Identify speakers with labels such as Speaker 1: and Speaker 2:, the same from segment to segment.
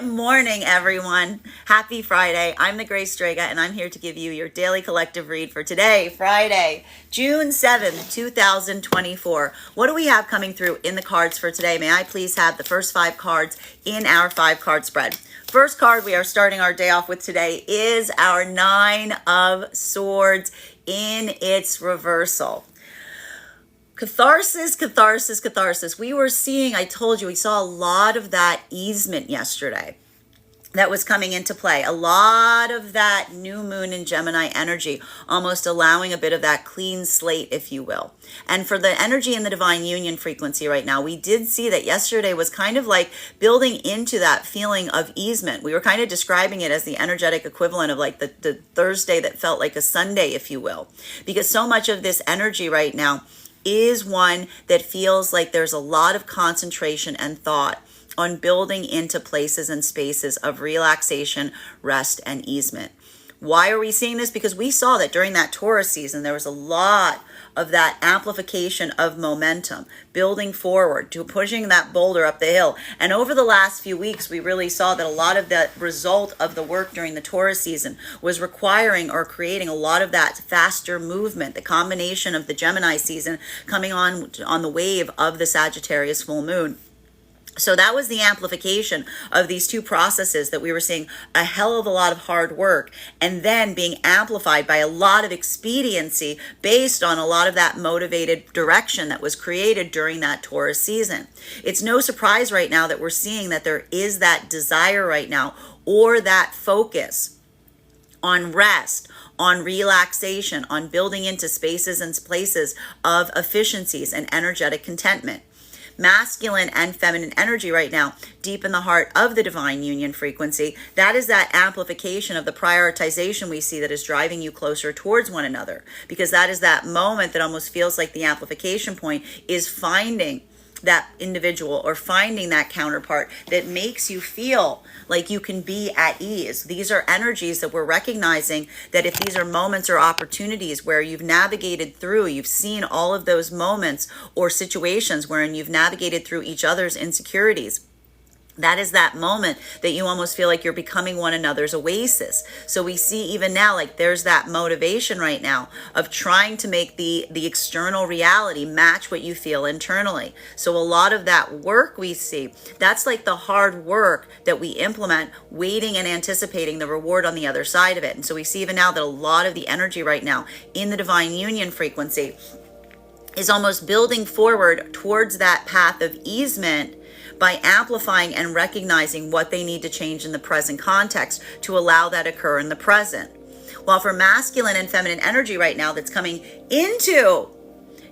Speaker 1: Good morning, everyone. Happy Friday. I'm the Grace Strega, and I'm here to give you your daily collective read for today, Friday, June 7th, 2024. What do we have coming through in the cards for today? May I please have the first 5 cards in our 5-card spread? First card we are starting our day off with today is our 9 of Swords in its reversal. Catharsis, catharsis, catharsis. We were seeing, I told you, we saw a lot of that easement yesterday that was coming into play. A lot of that new moon in Gemini energy, almost allowing a bit of that clean slate, if you will. And for the energy in the divine union frequency right now, we did see that yesterday was kind of like building into that feeling of easement. We were kind of describing it as the energetic equivalent of like the Thursday that felt like a Sunday, if you will. Because so much of this energy right now is one that feels like there's a lot of concentration and thought on building into places and spaces of relaxation, rest, and easement. Why are we seeing this? Because we saw that during that Taurus season, there was a lot of that amplification of momentum, building forward to pushing that boulder up the hill. And over the last few weeks, we really saw that a lot of the result of the work during the Taurus season was requiring or creating a lot of that faster movement, the combination of the Gemini season coming on the wave of the Sagittarius full moon. So that was the amplification of these two processes that we were seeing a hell of a lot of hard work and then being amplified by a lot of expediency based on a lot of that motivated direction that was created during that Taurus season. It's no surprise right now that we're seeing that there is that desire right now or that focus on rest, on relaxation, on building into spaces and places of efficiencies and energetic contentment. Masculine and feminine energy right now, deep in the heart of the divine union frequency, that is that amplification of the prioritization we see that is driving you closer towards one another. Because that is that moment that almost feels like the amplification point is finding that individual or finding that counterpart that makes you feel like you can be at ease. These are energies that we're recognizing that if these are moments or opportunities where you've navigated through, you've seen all of those moments or situations wherein you've navigated through each other's insecurities. That is that moment that you almost feel like you're becoming one another's oasis. So we see even now, like there's that motivation right now of trying to make the external reality match what you feel internally. So a lot of that work we see, that's like the hard work that we implement, waiting and anticipating the reward on the other side of it. And so we see even now that a lot of the energy right now in the divine union frequency is almost building forward towards that path of easement by amplifying and recognizing what they need to change in the present context to allow that occur in the present. While for masculine and feminine energy right now that's coming into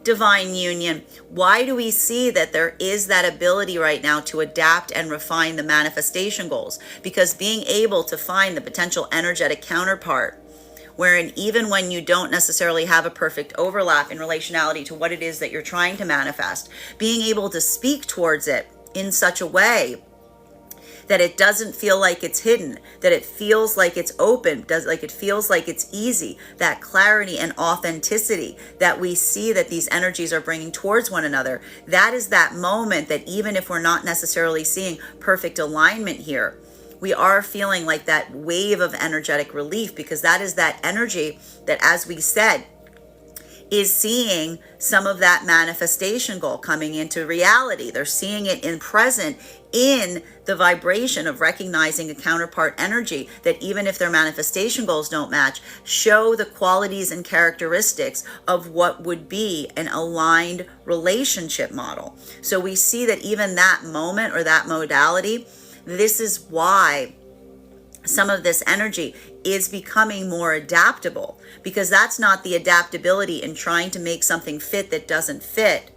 Speaker 1: divine union, why do we see that there is that ability right now to adapt and refine the manifestation goals? Because being able to find the potential energetic counterpart, wherein even when you don't necessarily have a perfect overlap in relationality to what it is that you're trying to manifest, being able to speak towards it in such a way that it doesn't feel like it's hidden, that it feels like it's open, it feels like it's easy, that clarity and authenticity that we see that these energies are bringing towards one another. That is that moment that even if we're not necessarily seeing perfect alignment here, we are feeling like that wave of energetic relief, because that is that energy that, as we said, is seeing some of that manifestation goal coming into reality. They're seeing it in present in the vibration of recognizing a counterpart energy that even if their manifestation goals don't match, show the qualities and characteristics of what would be an aligned relationship model. So we see that even that moment or that modality, this is why some of this energy is becoming more adaptable, because that's not the adaptability in trying to make something fit that doesn't fit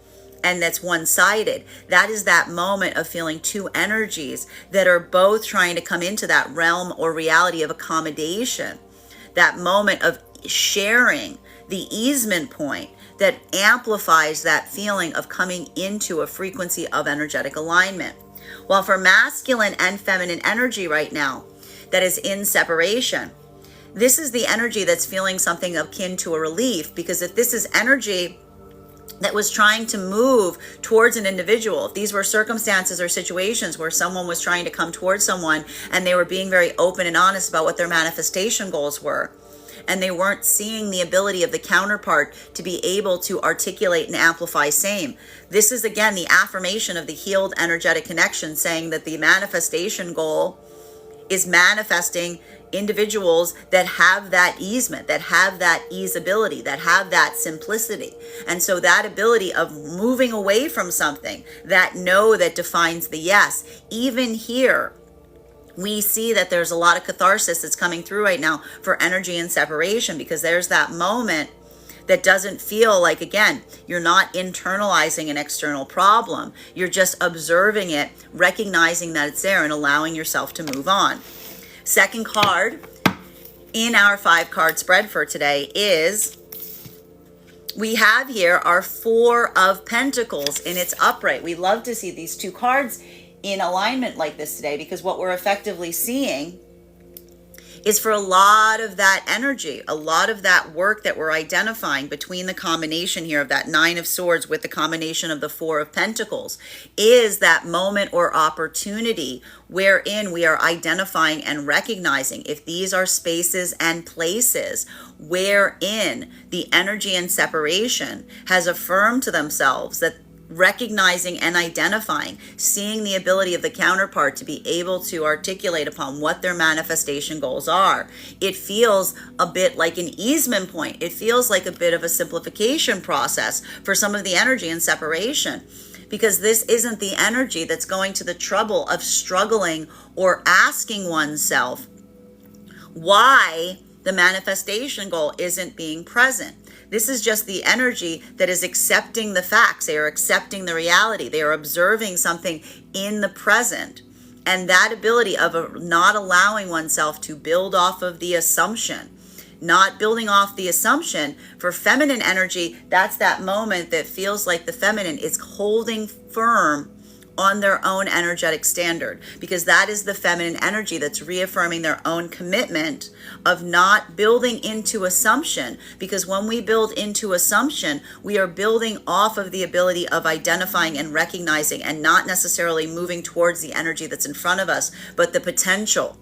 Speaker 1: and that's one-sided. That is that moment of feeling two energies that are both trying to come into that realm or reality of accommodation, that moment of sharing the easement point that amplifies that feeling of coming into a frequency of energetic alignment. While for masculine and feminine energy right now that is in separation, this is the energy that's feeling something akin to a relief, because if this is energy that was trying to move towards an individual. If these were circumstances or situations where someone was trying to come towards someone and they were being very open and honest about what their manifestation goals were, and they weren't seeing the ability of the counterpart to be able to articulate and amplify same. This is, again, the affirmation of the healed energetic connection, saying that the manifestation goal is manifesting individuals that have that easement, that have that easeability, that have that simplicity. And so that ability of moving away from something, that no that defines the yes, even here, we see that there's a lot of catharsis that's coming through right now for energy and separation, because there's that moment that doesn't feel like, again, you're not internalizing an external problem. You're just observing it, recognizing that it's there, and allowing yourself to move on. Second card in our 5-card spread for today is, we have here our 4 of Pentacles in its upright. We love to see these 2 cards in alignment like this today, because what we're effectively seeing is for a lot of that energy, a lot of that work that we're identifying between the combination here of that 9 of Swords with the combination of the 4 of Pentacles, is that moment or opportunity wherein we are identifying and recognizing if these are spaces and places wherein the energy and separation has affirmed to themselves that recognizing and identifying, seeing the ability of the counterpart to be able to articulate upon what their manifestation goals are. It feels a bit like an easement point. It feels like a bit of a simplification process for some of the energy and separation, because this isn't the energy that's going to the trouble of struggling or asking oneself why the manifestation goal isn't being present. This is just the energy that is accepting the facts. They are accepting the reality. They are observing something in the present. And that ability of not allowing oneself to build off of the assumption, not building off the assumption. For feminine energy, that's that moment that feels like the feminine is holding firm on their own energetic standard, because that is the feminine energy that's reaffirming their own commitment of not building into assumption. Because when we build into assumption, we are building off of the ability of identifying and recognizing, and not necessarily moving towards the energy that's in front of us, but the potential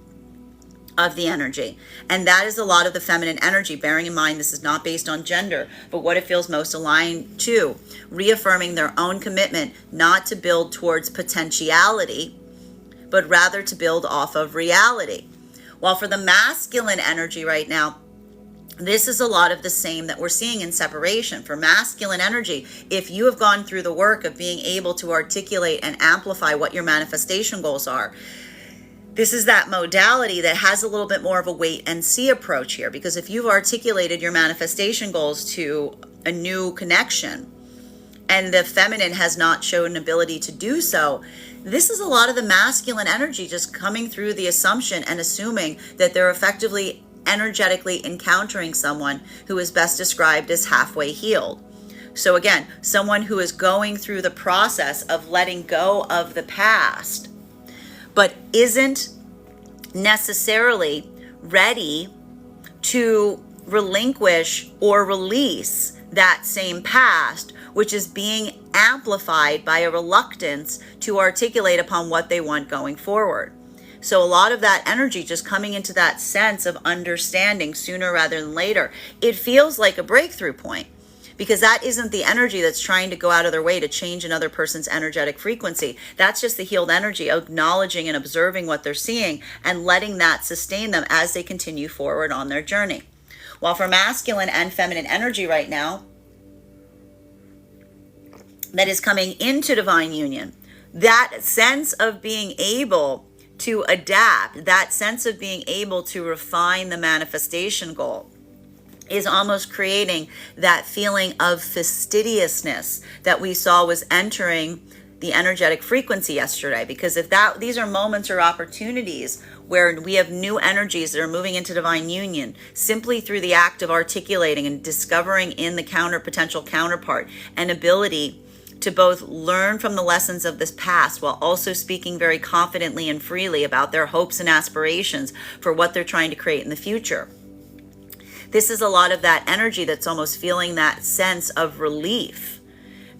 Speaker 1: of the energy. And that is a lot of the feminine energy, bearing in mind this is not based on gender, but what it feels most aligned to, reaffirming their own commitment not to build towards potentiality, but rather to build off of reality. While for the masculine energy right now, this is a lot of the same that we're seeing in separation. For masculine energy, if you have gone through the work of being able to articulate and amplify what your manifestation goals are, this is that modality that has a little bit more of a wait and see approach here. Because if you've articulated your manifestation goals to a new connection and the feminine has not shown an ability to do so, this is a lot of the masculine energy just coming through the assumption and assuming that they're effectively energetically encountering someone who is best described as halfway healed. So again, someone who is going through the process of letting go of the past, but isn't necessarily ready to relinquish or release that same past, which is being amplified by a reluctance to articulate upon what they want going forward. So a lot of that energy just coming into that sense of understanding sooner rather than later. It feels like a breakthrough point, because that isn't the energy that's trying to go out of their way to change another person's energetic frequency. That's just the healed energy, acknowledging and observing what they're seeing and letting that sustain them as they continue forward on their journey. While for masculine and feminine energy right now, that is coming into divine union, that sense of being able to adapt, that sense of being able to refine the manifestation goal, is almost creating that feeling of fastidiousness that we saw was entering the energetic frequency yesterday. Because if these are moments or opportunities where we have new energies that are moving into divine union simply through the act of articulating and discovering in the potential counterpart an ability to both learn from the lessons of this past while also speaking very confidently and freely about their hopes and aspirations for what they're trying to create in the future. This is a lot of that energy that's almost feeling that sense of relief,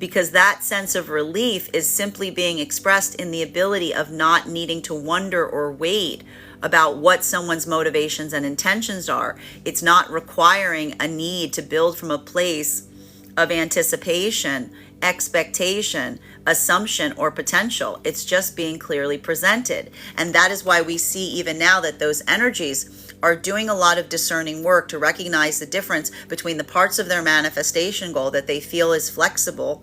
Speaker 1: because that sense of relief is simply being expressed in the ability of not needing to wonder or wait about what someone's motivations and intentions are. It's not requiring a need to build from a place of anticipation, expectation, assumption, or potential. It's just being clearly presented. And that is why we see even now that those energies are doing a lot of discerning work to recognize the difference between the parts of their manifestation goal that they feel is flexible,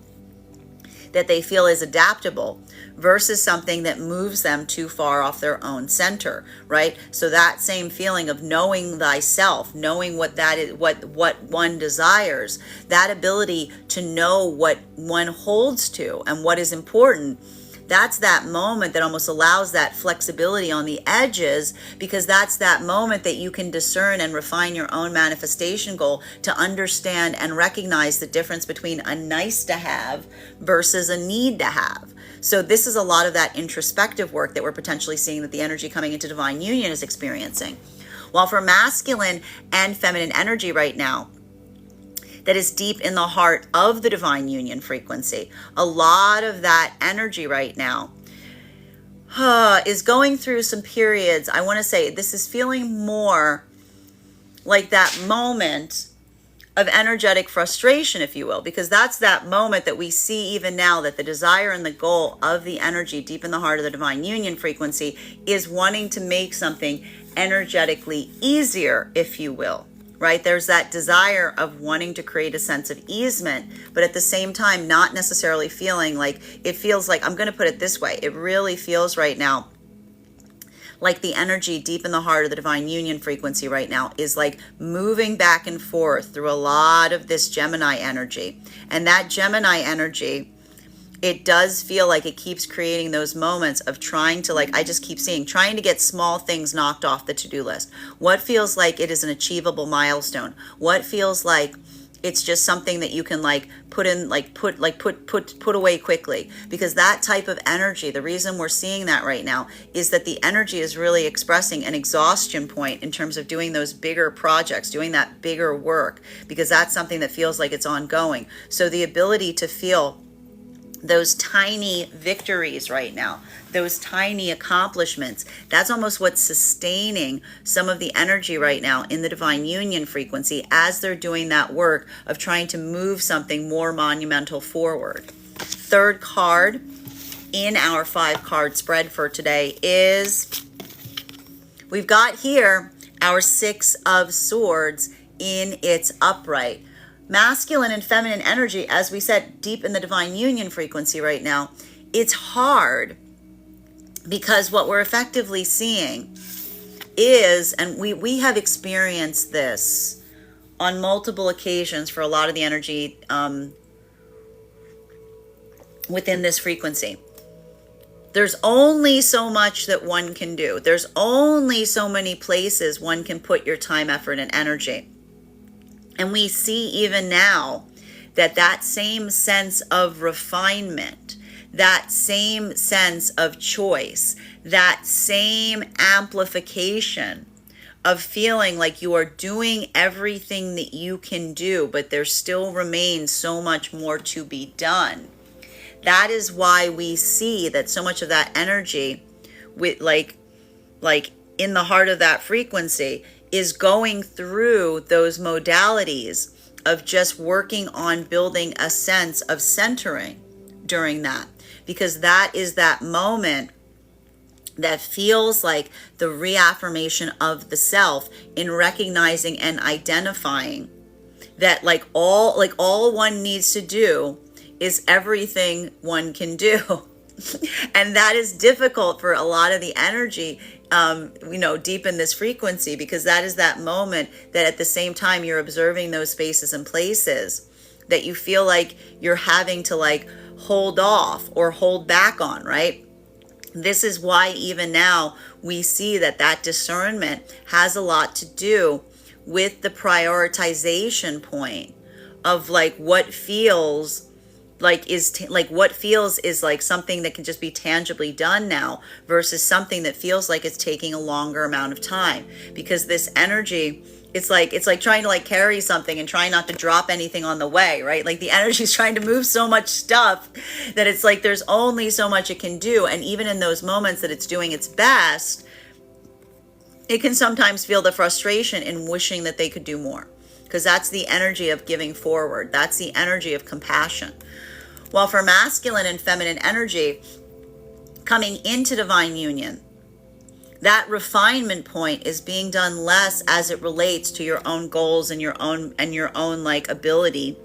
Speaker 1: that they feel is adaptable, versus something that moves them too far off their own center, right? So that same feeling of knowing thyself, knowing what that is, what one desires, that ability to know what one holds to and what is important, that's that moment that almost allows that flexibility on the edges, because that's that moment that you can discern and refine your own manifestation goal to understand and recognize the difference between a nice to have versus a need to have. So this is a lot of that introspective work that we're potentially seeing that the energy coming into divine union is experiencing. While for masculine and feminine energy right now, that is deep in the heart of the divine union frequency, a lot of that energy right now is going through some periods. I want to say this is feeling more like that moment of energetic frustration, if you will, because that's that moment that we see even now, that the desire and the goal of the energy deep in the heart of the divine union frequency is wanting to make something energetically easier, if you will. Right? There's that desire of wanting to create a sense of easement, but at the same time, not necessarily feeling like, it feels like, I'm going to put it this way, it really feels right now like the energy deep in the heart of the divine union frequency right now is like moving back and forth through a lot of this Gemini energy. And that Gemini energy, it does feel like it keeps creating those moments of trying to, like, I just keep seeing, trying to get small things knocked off the to-do list. What feels like it is an achievable milestone? What feels like it's just something that you can put away quickly? Because that type of energy, the reason we're seeing that right now is that the energy is really expressing an exhaustion point in terms of doing those bigger projects, doing that bigger work, because that's something that feels like it's ongoing. So the ability to feel those tiny victories right now, those tiny accomplishments, that's almost what's sustaining some of the energy right now in the divine union frequency as they're doing that work of trying to move something more monumental forward. Third card in our 5-card spread for today is, we've got here our 6 of Swords in its upright. Masculine and feminine energy, as we said, deep in the divine union frequency right now, it's hard because what we're effectively seeing is, and we have experienced this on multiple occasions for a lot of the energy within this frequency. There's only so much that one can do. There's only so many places one can put your time, effort, and energy. And we see even now that that same sense of refinement, that same sense of choice, that same amplification of feeling like you are doing everything that you can do, but there still remains so much more to be done. That is why we see that so much of that energy with like in the heart of that frequency is going through those modalities of just working on building a sense of centering during that, because that is that moment that feels like the reaffirmation of the self in recognizing and identifying that all one needs to do is everything one can do. And that is difficult for a lot of the energy deep in this frequency, because that is that moment that at the same time you're observing those spaces and places that you feel like you're having to hold off or hold back on, right? This is why even now we see that discernment has a lot to do with the prioritization point of what feels like like what feels is like something that can just be tangibly done now versus something that feels like it's taking a longer amount of time, because this energy, it's like trying to like carry something and trying not to drop anything on the way, right? Like the energy is trying to move so much stuff that it's like there's only so much it can do. And even in those moments that it's doing its best, it can sometimes feel the frustration in wishing that they could do more, because that's the energy of giving forward. That's the energy of compassion. While for masculine and feminine energy coming into divine union, that refinement point is being done less as it relates to your own goals and your own like ability.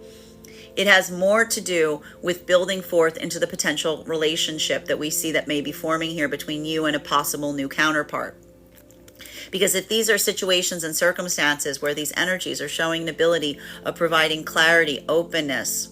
Speaker 1: It has more to do with building forth into the potential relationship that we see that may be forming here between you and a possible new counterpart. Because if these are situations and circumstances where these energies are showing an ability of providing clarity, openness,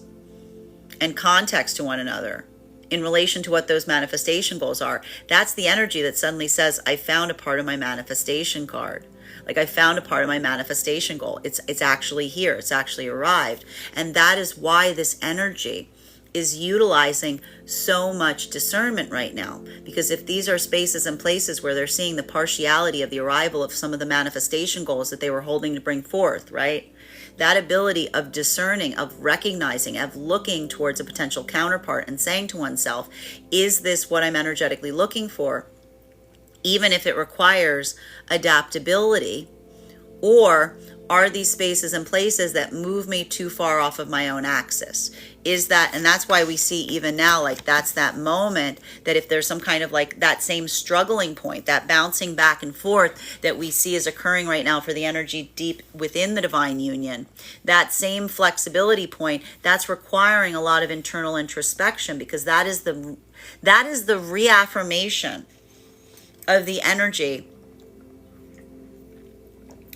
Speaker 1: and context to one another in relation to what those manifestation goals are, that's the energy that suddenly says, I found a part of my manifestation card. Like I found a part of my manifestation goal. It's actually here. It's actually arrived. And that is why this energy is utilizing so much discernment right now. Because if these are spaces and places where they're seeing the partiality of the arrival of some of the manifestation goals that they were holding to bring forth, right? That ability of discerning, of recognizing, of looking towards a potential counterpart and saying to oneself, is this what I'm energetically looking for? Even if it requires adaptability, or are these spaces and places that move me too far off of my own axis? Is that, and that's why we see even now, like that's that moment that if there's some kind of like that same struggling point, that bouncing back and forth that we see is occurring right now for the energy deep within the divine union, that same flexibility point, that's requiring a lot of internal introspection, because that is the reaffirmation of the energy,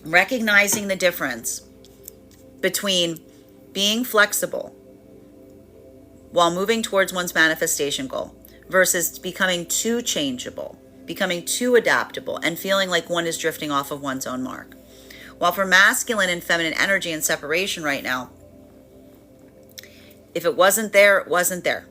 Speaker 1: recognizing the difference between being flexible while moving towards one's manifestation goal versus becoming too changeable, becoming too adaptable, and feeling like one is drifting off of one's own mark. While for masculine and feminine energy and separation right now, if it wasn't there, it wasn't there.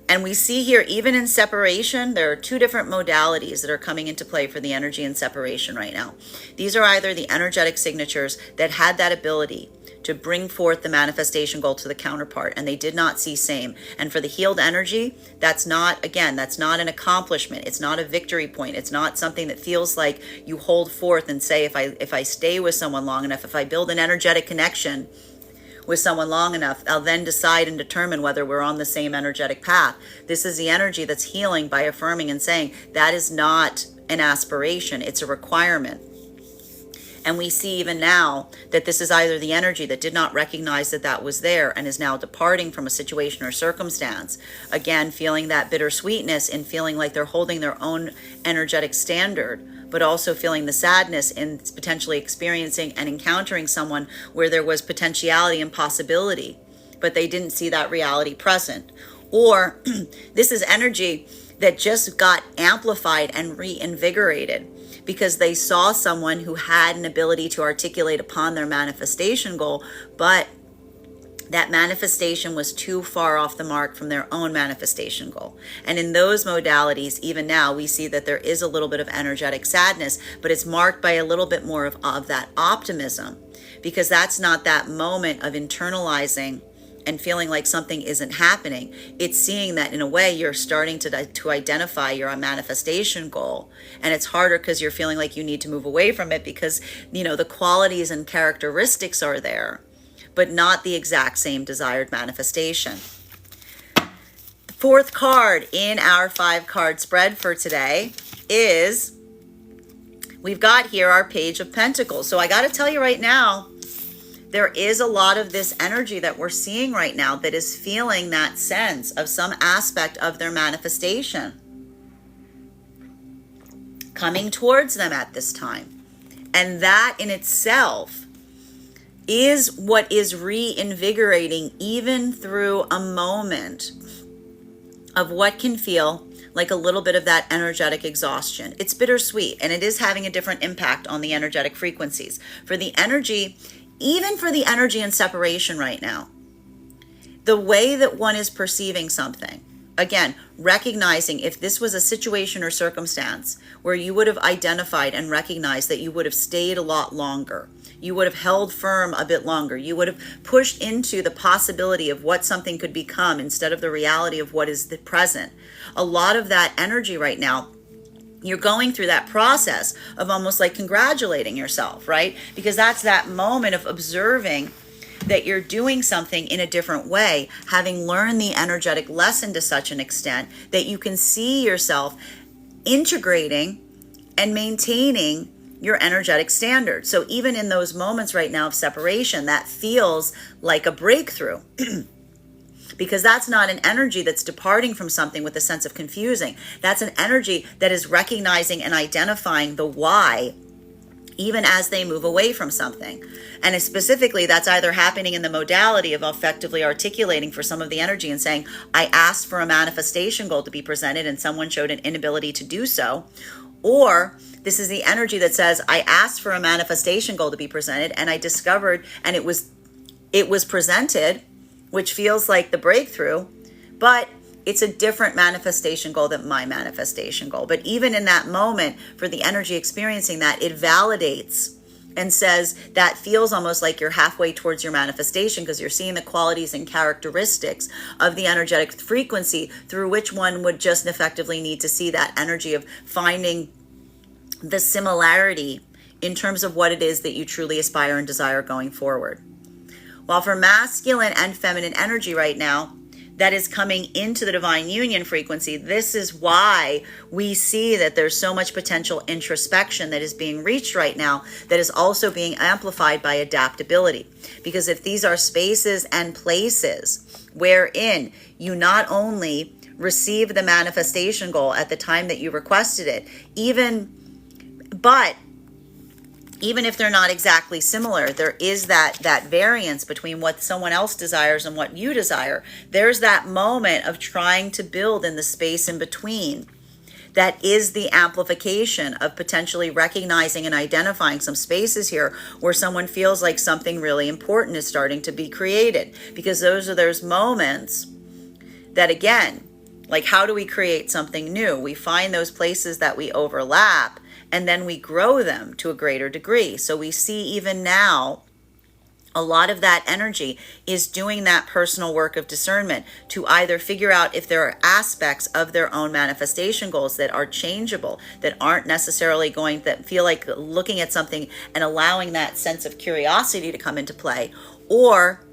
Speaker 1: And we see here, even in separation, there are two different modalities that are coming into play for the energy in separation right now. These are either the energetic signatures that had that ability to bring forth the manifestation goal to the counterpart, and they did not see same. And for the healed energy, that's not an accomplishment. It's not a victory point. It's not something that feels like you hold forth and say, if I stay with someone long enough, if I build an energetic connection with someone long enough, I'll then decide and determine whether we're on the same energetic path. This is the energy that's healing by affirming and saying that is not an aspiration, it's a requirement. And we see even now that this is either the energy that did not recognize that that was there and is now departing from a situation or circumstance. Again, feeling that bittersweetness and feeling like they're holding their own energetic standard, but also feeling the sadness in potentially experiencing and encountering someone where there was potentiality and possibility, but they didn't see that reality present. Or this is energy that just got amplified and reinvigorated because they saw someone who had an ability to articulate upon their manifestation goal, but that manifestation was too far off the mark from their own manifestation goal. And in those modalities, even now, we see that there is a little bit of energetic sadness, but it's marked by a little bit more of that optimism, because that's not that moment of internalizing and feeling like something isn't happening. It's seeing that in a way you're starting to identify your manifestation goal, and it's harder because you're feeling like you need to move away from it because, you know, the qualities and characteristics are there, but not the exact same desired manifestation. The fourth card in our 5-card spread for today is, we've got here our Page of Pentacles. So I got to tell you right now, there is a lot of this energy that we're seeing right now that is feeling that sense of some aspect of their manifestation coming towards them at this time. And that in itself is what is reinvigorating, even through a moment of what can feel like a little bit of that energetic exhaustion. It's bittersweet, and it is having a different impact on the energetic frequencies. For the energy, even for the energy in separation right now, the way that one is perceiving something. Again, recognizing if this was a situation or circumstance where you would have identified and recognized that you would have stayed a lot longer, you would have held firm a bit longer, you would have pushed into the possibility of what something could become instead of the reality of what is the present. A lot of that energy right now, you're going through that process of almost like congratulating yourself, right? Because that's that moment of observing that you're doing something in a different way, having learned the energetic lesson to such an extent that you can see yourself integrating and maintaining your energetic standard. So even in those moments right now of separation, that feels like a breakthrough. Because that's not an energy that's departing from something with a sense of confusing. That's an energy that is recognizing and identifying the why, even as they move away from something. And specifically, that's either happening in the modality of effectively articulating for some of the energy and saying, I asked for a manifestation goal to be presented and someone showed an inability to do so. Or this is the energy that says, I asked for a manifestation goal to be presented and I discovered and it was presented, which feels like the breakthrough, but it's a different manifestation goal than my manifestation goal. But even in that moment, for the energy experiencing that, it validates and says that feels almost like you're halfway towards your manifestation because you're seeing the qualities and characteristics of the energetic frequency through which one would just effectively need to see that energy of finding the similarity in terms of what it is that you truly aspire and desire going forward. While for masculine and feminine energy right now, that is coming into the divine union frequency, this is why we see that there's so much potential introspection that is being reached right now that is also being amplified by adaptability. Because if these are spaces and places wherein you not only receive the manifestation goal at the time that you requested it, even if they're not exactly similar, there is that variance between what someone else desires and what you desire. There's that moment of trying to build in the space in between. That is the amplification of potentially recognizing and identifying some spaces here where someone feels like something really important is starting to be created. Because those are those moments that, again, like how do we create something new? We find those places that we overlap and then we grow them to a greater degree. So we see even now, a lot of that energy is doing that personal work of discernment to either figure out if there are aspects of their own manifestation goals that are changeable, that aren't necessarily going, that feel like looking at something and allowing that sense of curiosity to come into play, or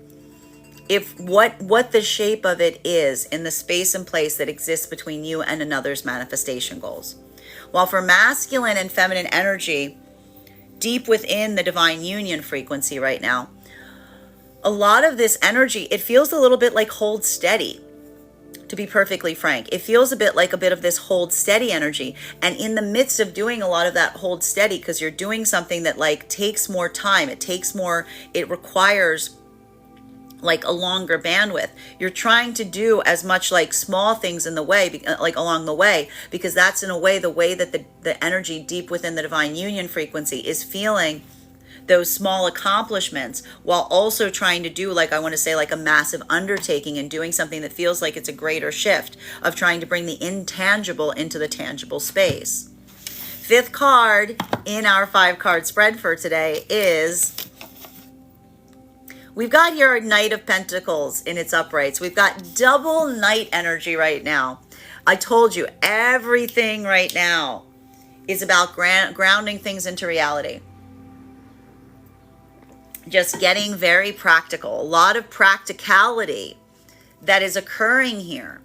Speaker 1: if what the shape of it is in the space and place that exists between you and another's manifestation goals. While for masculine and feminine energy, deep within the divine union frequency right now, a lot of this energy, it feels a little bit like hold steady, to be perfectly frank. It feels a bit like a bit of this hold steady energy. And in the midst of doing a lot of that hold steady, because you're doing something that like takes more time, it requires like a longer bandwidth. You're trying to do as much like small things in the way, like along the way, because that's in a way the way that the energy deep within the divine union frequency is feeling those small accomplishments while also trying to do, like I want to say, like a massive undertaking and doing something that feels like it's a greater shift of trying to bring the intangible into the tangible space. Fifth card in our 5-card spread for today is, we've got here a Knight of Pentacles in its uprights. We've got double Knight energy right now. I told you, everything right now is about grounding things into reality. Just getting very practical. A lot of practicality that is occurring here.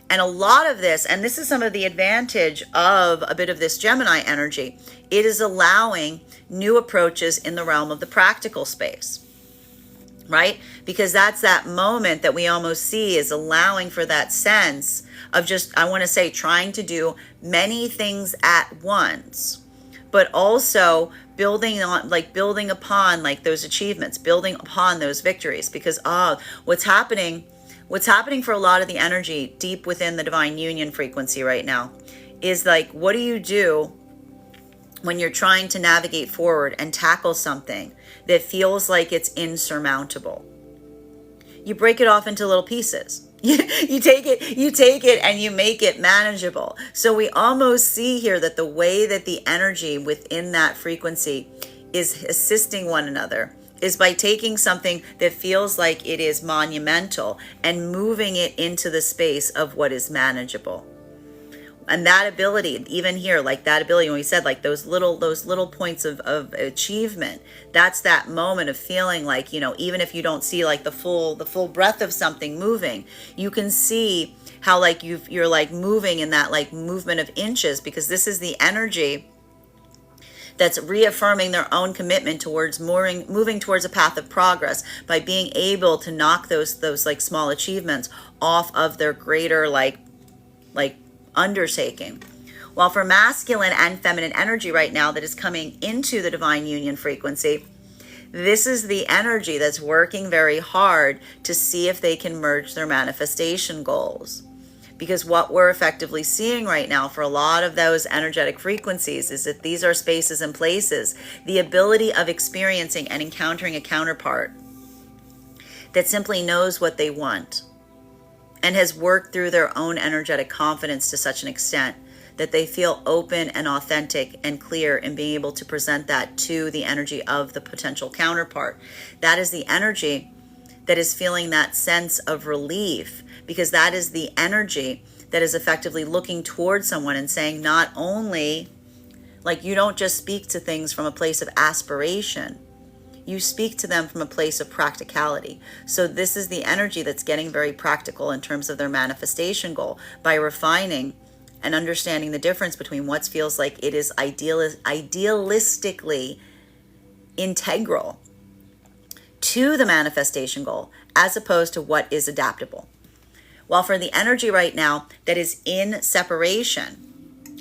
Speaker 1: And a lot of this, and this is some of the advantage of a bit of this Gemini energy, it is allowing new approaches in the realm of the practical space. Right? Because that's that moment that we almost see is allowing for that sense of just, I want to say, trying to do many things at once, but also building upon like those achievements, building upon those victories. Because what's happening for a lot of the energy deep within the divine union frequency right now is like, what do you do when you're trying to navigate forward and tackle something that feels like it's insurmountable? You break it off into little pieces. You take it and you make it manageable. So we almost see here that the way that the energy within that frequency is assisting one another is by taking something that feels like it is monumental and moving it into the space of what is manageable. And that ability, even here, like that ability, when we said like those little points of achievement, that's that moment of feeling like, even if you don't see like the full breadth of something moving, you can see how like you're like moving in that like movement of inches, because this is the energy that's reaffirming their own commitment towards moving towards a path of progress by being able to knock those like small achievements off of their greater like undertaking. While for masculine and feminine energy right now that is coming into the divine union frequency, this is the energy that's working very hard to see if they can merge their manifestation goals. Because what we're effectively seeing right now for a lot of those energetic frequencies is that these are spaces and places, the ability of experiencing and encountering a counterpart that simply knows what they want and has worked through their own energetic confidence to such an extent that they feel open and authentic and clear in being able to present that to the energy of the potential counterpart. That is the energy that is feeling that sense of relief, because that is the energy that is effectively looking towards someone and saying, not only, like, you don't just speak to things from a place of aspiration, you speak to them from a place of practicality. So this is the energy that's getting very practical in terms of their manifestation goal by refining and understanding the difference between what feels like it is idealistically integral to the manifestation goal as opposed to what is adaptable. While for the energy right now that is in separation,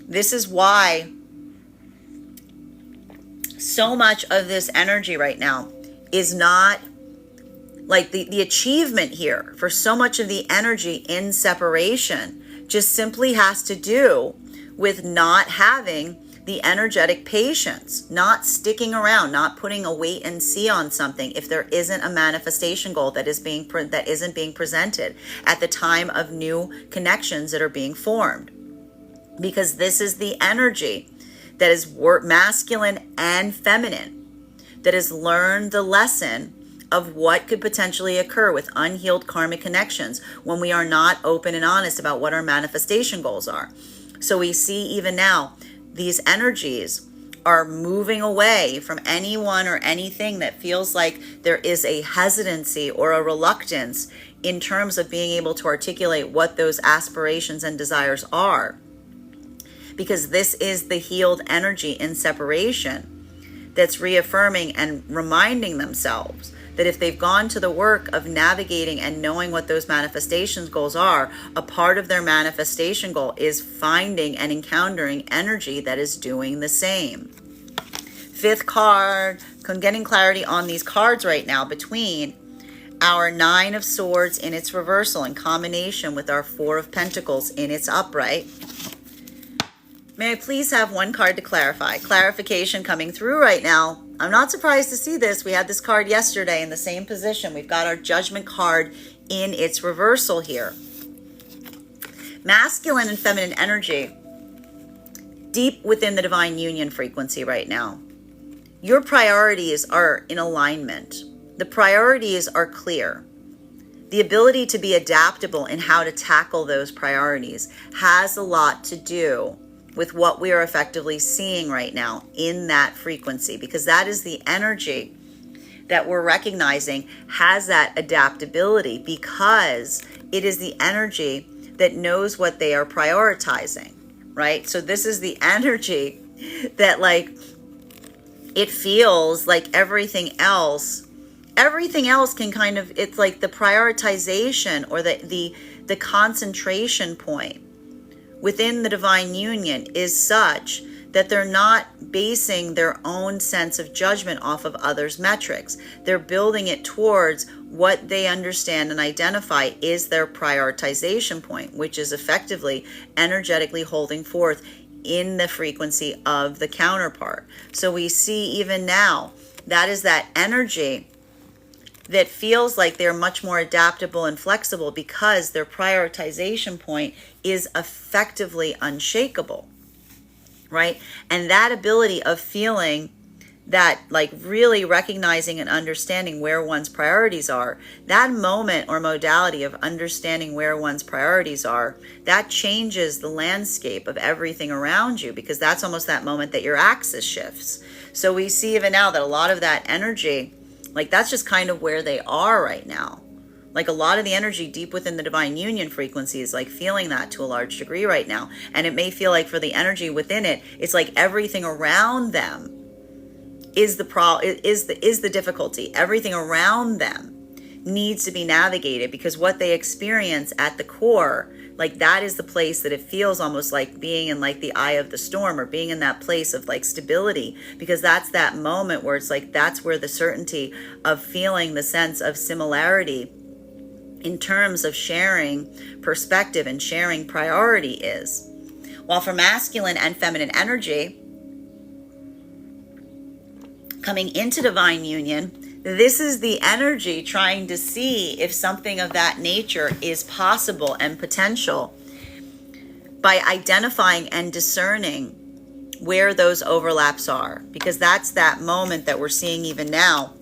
Speaker 1: this is why so much of this energy right now is not like the achievement here for so much of the energy in separation just simply has to do with not having the energetic patience, not sticking around, not putting a wait and see on something if there isn't a manifestation goal that isn't being presented at the time of new connections that are being formed. Because this is the energy that is masculine and feminine, that has learned the lesson of what could potentially occur with unhealed karmic connections when we are not open and honest about what our manifestation goals are. So we see even now, these energies are moving away from anyone or anything that feels like there is a hesitancy or a reluctance in terms of being able to articulate what those aspirations and desires are. Because this is the healed energy in separation that's reaffirming and reminding themselves that if they've gone to the work of navigating and knowing what those manifestations goals are, a part of their manifestation goal is finding and encountering energy that is doing the same. Fifth card, getting clarity on these cards right now between our Nine of Swords in its reversal in combination with our Four of Pentacles in its upright. May I please have one card to clarify? Clarification coming through right now. I'm not surprised to see this. We had this card yesterday in the same position. We've got our Judgment card in its reversal here. Masculine and feminine energy, deep within the divine union frequency right now. Your priorities are in alignment. The priorities are clear. The ability to be adaptable in how to tackle those priorities has a lot to do with what we are effectively seeing right now in that frequency, because that is the energy that we're recognizing has that adaptability, because it is the energy that knows what they are prioritizing, right? So this is the energy that, like, it feels like everything else can kind of, it's like the prioritization or the concentration point within the divine union is such that they're not basing their own sense of judgment off of others' metrics. They're building it towards what they understand and identify is their prioritization point, which is effectively energetically holding forth in the frequency of the counterpart. So we see even now, that is that energy that feels like they're much more adaptable and flexible because their prioritization point is effectively unshakable, right? And that ability of feeling that, like really recognizing and understanding where one's priorities are, that moment or modality of understanding where one's priorities are, that changes the landscape of everything around you, because that's almost that moment that your axis shifts. So we see even now that a lot of that energy, like that's just kind of where they are right now. Like a lot of the energy deep within the divine union frequency is like feeling that to a large degree right now. And it may feel like for the energy within it, it's like everything around them is the difficulty. Everything around them needs to be navigated, because what they experience at the core, like that is the place that it feels almost like being in like the eye of the storm, or being in that place of like stability, because that's that moment where it's like that's where the certainty of feeling the sense of similarity in terms of sharing perspective and sharing priority is. While for masculine and feminine energy, coming into divine union, this is the energy trying to see if something of that nature is possible and potential by identifying and discerning where those overlaps are. Because that's that moment that we're seeing even now.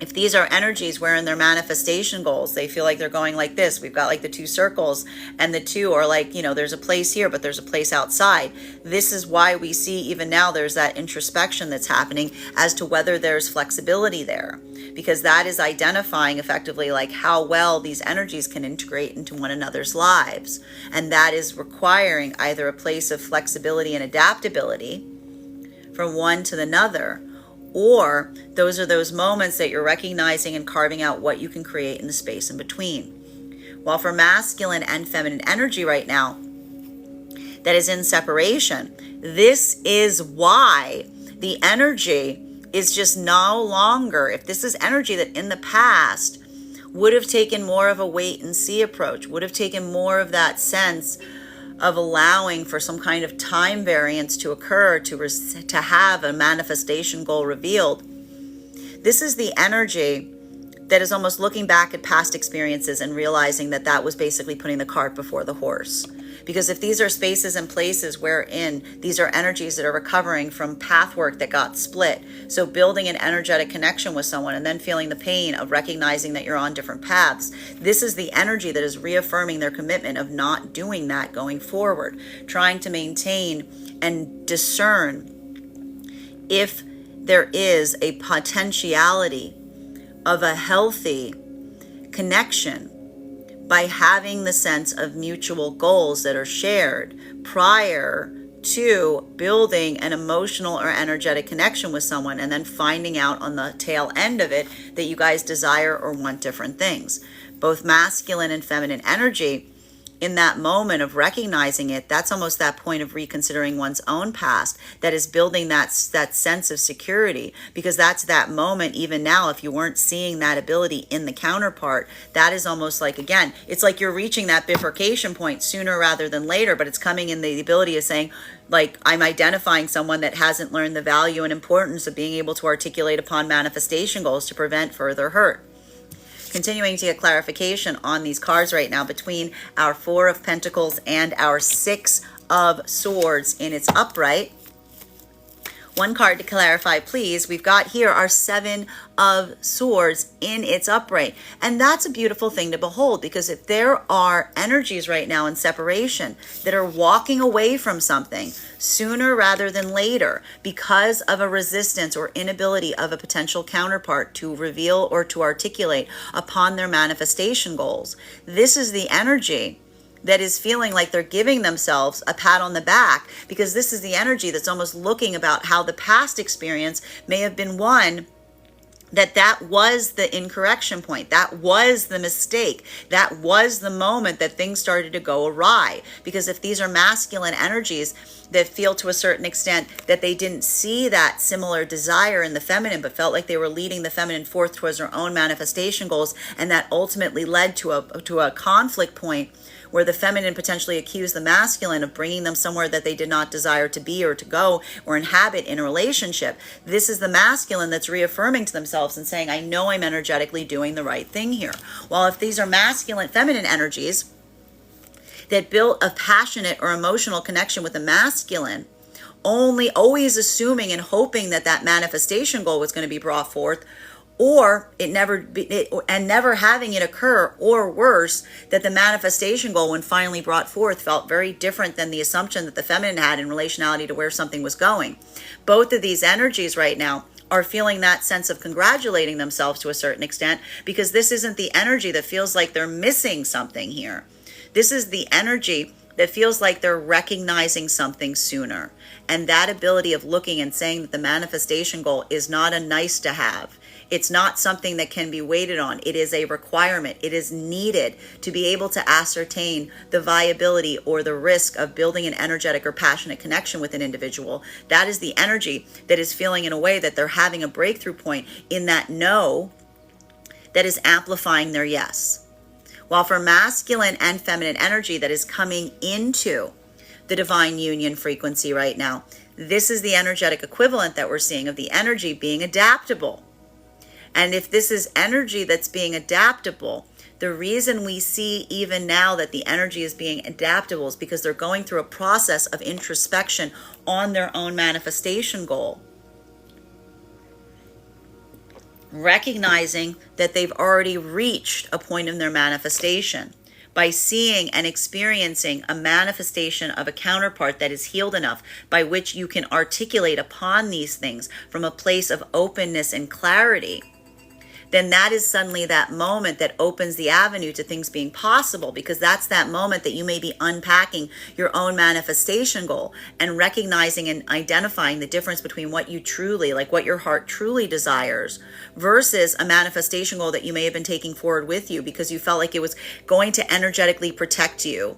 Speaker 1: If these are energies where in their manifestation goals, they feel like they're going like this. We've got like the two circles, and the two are like, you know, there's a place here, but there's a place outside. This is why we see even now there's that introspection that's happening as to whether there's flexibility there, because that is identifying effectively like how well these energies can integrate into one another's lives. And that is requiring either a place of flexibility and adaptability from one to another, or those are those moments that you're recognizing and carving out what you can create in the space in between. While for masculine and feminine energy right now, that is in separation, this is why the energy is just no longer, if this is energy that in the past would have taken more of a wait and see approach, would have taken more of that sense of allowing for some kind of time variance to occur, to have a manifestation goal revealed. This is the energy that is almost looking back at past experiences and realizing that that was basically putting the cart before the horse. Because if these are spaces and places wherein these are energies that are recovering from path work that got split, so building an energetic connection with someone and then feeling the pain of recognizing that you're on different paths, this is the energy that is reaffirming their commitment of not doing that going forward, trying to maintain and discern if there is a potentiality of a healthy connection by having the sense of mutual goals that are shared prior to building an emotional or energetic connection with someone, and then finding out on the tail end of it that you guys desire or want different things. Both masculine and feminine energy, in that moment of recognizing it, that's almost that point of reconsidering one's own past, that is building that sense of security, because that's that moment. Even now, if you weren't seeing that ability in the counterpart, that is almost like, again, it's like you're reaching that bifurcation point sooner rather than later, but it's coming in the ability of saying, like, I'm identifying someone that hasn't learned the value and importance of being able to articulate upon manifestation goals to prevent further hurt. Continuing to get clarification on these cards right now between our Four of Pentacles and our Six of Swords in its upright. One card to clarify, please. We've got here our Seven of Swords in its upright. And that's a beautiful thing to behold, because if there are energies right now in separation that are walking away from something sooner rather than later because of a resistance or inability of a potential counterpart to reveal or to articulate upon their manifestation goals, this is the energy that is feeling like they're giving themselves a pat on the back, because this is the energy that's almost looking about how the past experience may have been one that was the incorrection point, that was the mistake, that was the moment that things started to go awry. Because if these are masculine energies that feel to a certain extent that they didn't see that similar desire in the feminine, but felt like they were leading the feminine forth towards their own manifestation goals, and that ultimately led to a conflict point where the feminine potentially accused the masculine of bringing them somewhere that they did not desire to be or to go or inhabit in a relationship. This is the masculine that's reaffirming to themselves and saying, I know I'm energetically doing the right thing here. Well, if these are masculine, feminine energies that build a passionate or emotional connection with the masculine, always assuming and hoping that that manifestation goal was going to be brought forth, or never having it occur, or worse, that the manifestation goal when finally brought forth felt very different than the assumption that the feminine had in relationality to where something was going. Both of these energies right now are feeling that sense of congratulating themselves to a certain extent, because this isn't the energy that feels like they're missing something here. This is the energy that feels like they're recognizing something sooner. And that ability of looking and saying that the manifestation goal is not a nice to have. It's not something that can be waited on. It is a requirement. It is needed to be able to ascertain the viability or the risk of building an energetic or passionate connection with an individual. That is the energy that is feeling in a way that they're having a breakthrough point in that no that is amplifying their yes. While for masculine and feminine energy that is coming into the divine union frequency right now, this is the energetic equivalent that we're seeing of the energy being adaptable. And if this is energy that's being adaptable, the reason we see even now that the energy is being adaptable is because they're going through a process of introspection on their own manifestation goal. Recognizing that they've already reached a point in their manifestation by seeing and experiencing a manifestation of a counterpart that is healed enough by which you can articulate upon these things from a place of openness and clarity, then that is suddenly that moment that opens the avenue to things being possible, because that's that moment that you may be unpacking your own manifestation goal and recognizing and identifying the difference between what you truly, like what your heart truly desires, versus a manifestation goal that you may have been taking forward with you because you felt like it was going to energetically protect you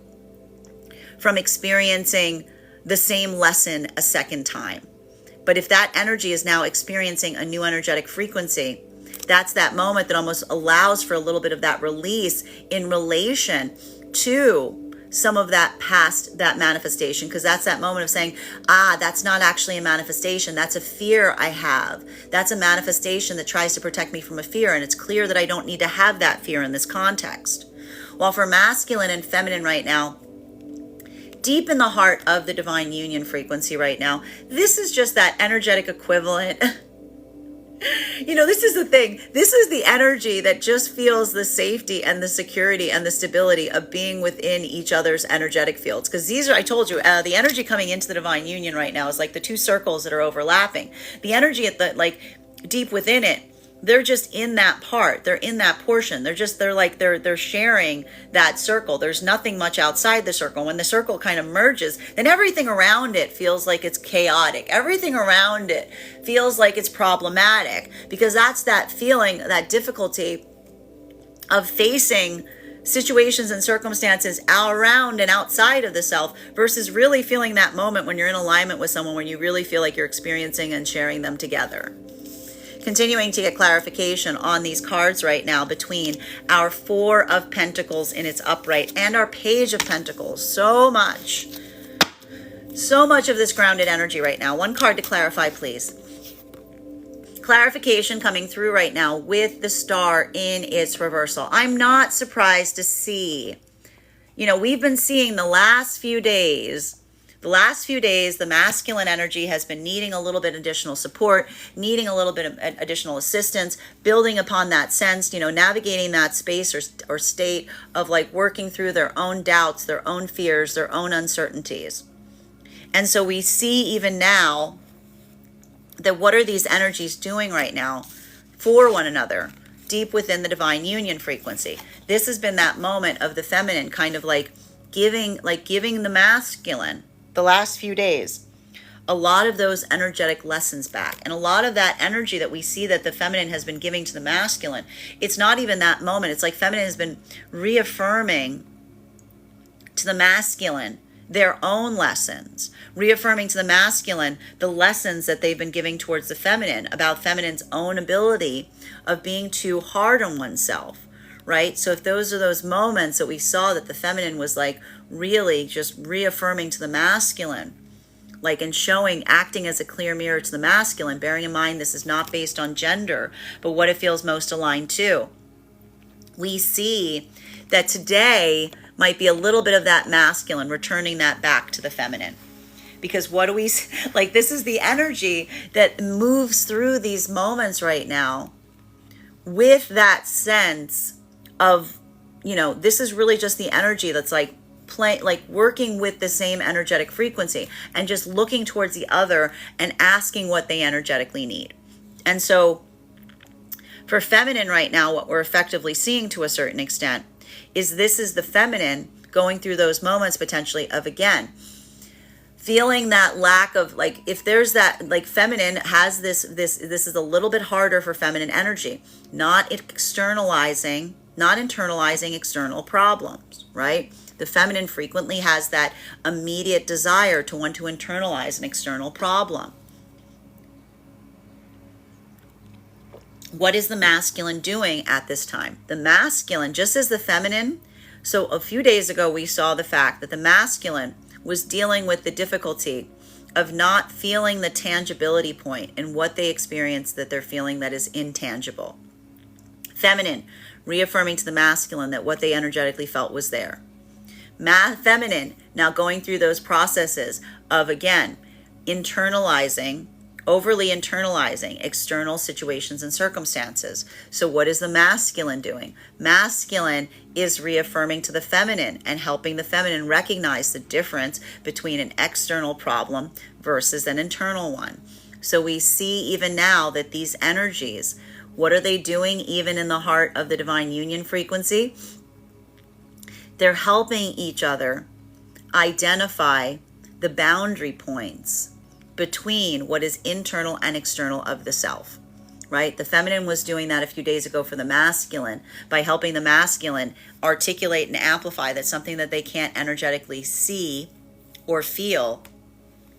Speaker 1: from experiencing the same lesson a second time. But if that energy is now experiencing a new energetic frequency, that's that moment that almost allows for a little bit of that release in relation to some of that past, that manifestation, because that's that moment of saying, that's not actually a manifestation. That's a fear I have. That's a manifestation that tries to protect me from a fear. And it's clear that I don't need to have that fear in this context. While for masculine and feminine right now, deep in the heart of the divine union frequency right now, this is just that energetic equivalent. This is the thing. This is the energy that just feels the safety and the security and the stability of being within each other's energetic fields. Because these are, I told you, the energy coming into the divine union right now is like the two circles that are overlapping. The energy at the, deep within it, they're just in that part. They're in that portion. They're sharing that circle. There's nothing much outside the circle. When the circle kind of merges, then everything around it feels like it's chaotic. Everything around it feels like it's problematic, because that's that feeling, that difficulty of facing situations and circumstances around and outside of the self, versus really feeling that moment when you're in alignment with someone, when you really feel like you're experiencing and sharing them together. Continuing to get clarification on these cards right now between our Four of Pentacles in its upright and our Page of Pentacles. So much of this grounded energy right now. One card to clarify, please. Clarification coming through right now with the Star in its reversal. I'm not surprised to see, we've been seeing the last few days, the masculine energy has been needing a little bit additional support, needing a little bit of additional assistance, building upon that sense, navigating that space or state of working through their own doubts, their own fears, their own uncertainties. And so we see even now that what are these energies doing right now for one another, deep within the divine union frequency. This has been that moment of the feminine kind of giving the masculine, the last few days, a lot of those energetic lessons back. And a lot of that energy that we see that the feminine has been giving to the masculine, it's not even that moment. It's like feminine has been reaffirming to the masculine their own lessons, reaffirming to the masculine the lessons that they've been giving towards the feminine about feminine's own ability of being too hard on oneself, right? So if those are those moments that we saw that the feminine was like really just reaffirming to the masculine, like and showing, acting as a clear mirror to the masculine, bearing in mind this is not based on gender, but what it feels most aligned to. We see that today might be a little bit of that masculine, returning that back to the feminine. Because what do we, like, this is the energy that moves through these moments right now with that sense of, this is really just the energy that's like working with the same energetic frequency and just looking towards the other and asking what they energetically need. And so for feminine right now, what we're effectively seeing to a certain extent is this is the feminine going through those moments potentially of, again, feeling that lack of, like, if there's that, like, feminine has this is a little bit harder for feminine energy, not internalizing external problems, right? The feminine frequently has that immediate desire to want to internalize an external problem. What is the masculine doing at this time? The masculine, just as the feminine, so a few days ago we saw the fact that the masculine was dealing with the difficulty of not feeling the tangibility point in what they experience that they're feeling that is intangible. Feminine, reaffirming to the masculine that what they energetically felt was there. Feminine, now going through those processes of, again, overly internalizing external situations and circumstances. So what is the masculine doing? Masculine is reaffirming to the feminine and helping the feminine recognize the difference between an external problem versus an internal one. So we see even now that these energies, what are they doing even in the heart of the divine union frequency? They're helping each other identify the boundary points between what is internal and external of the self, right? The feminine was doing that a few days ago for the masculine by helping the masculine articulate and amplify that something that they can't energetically see or feel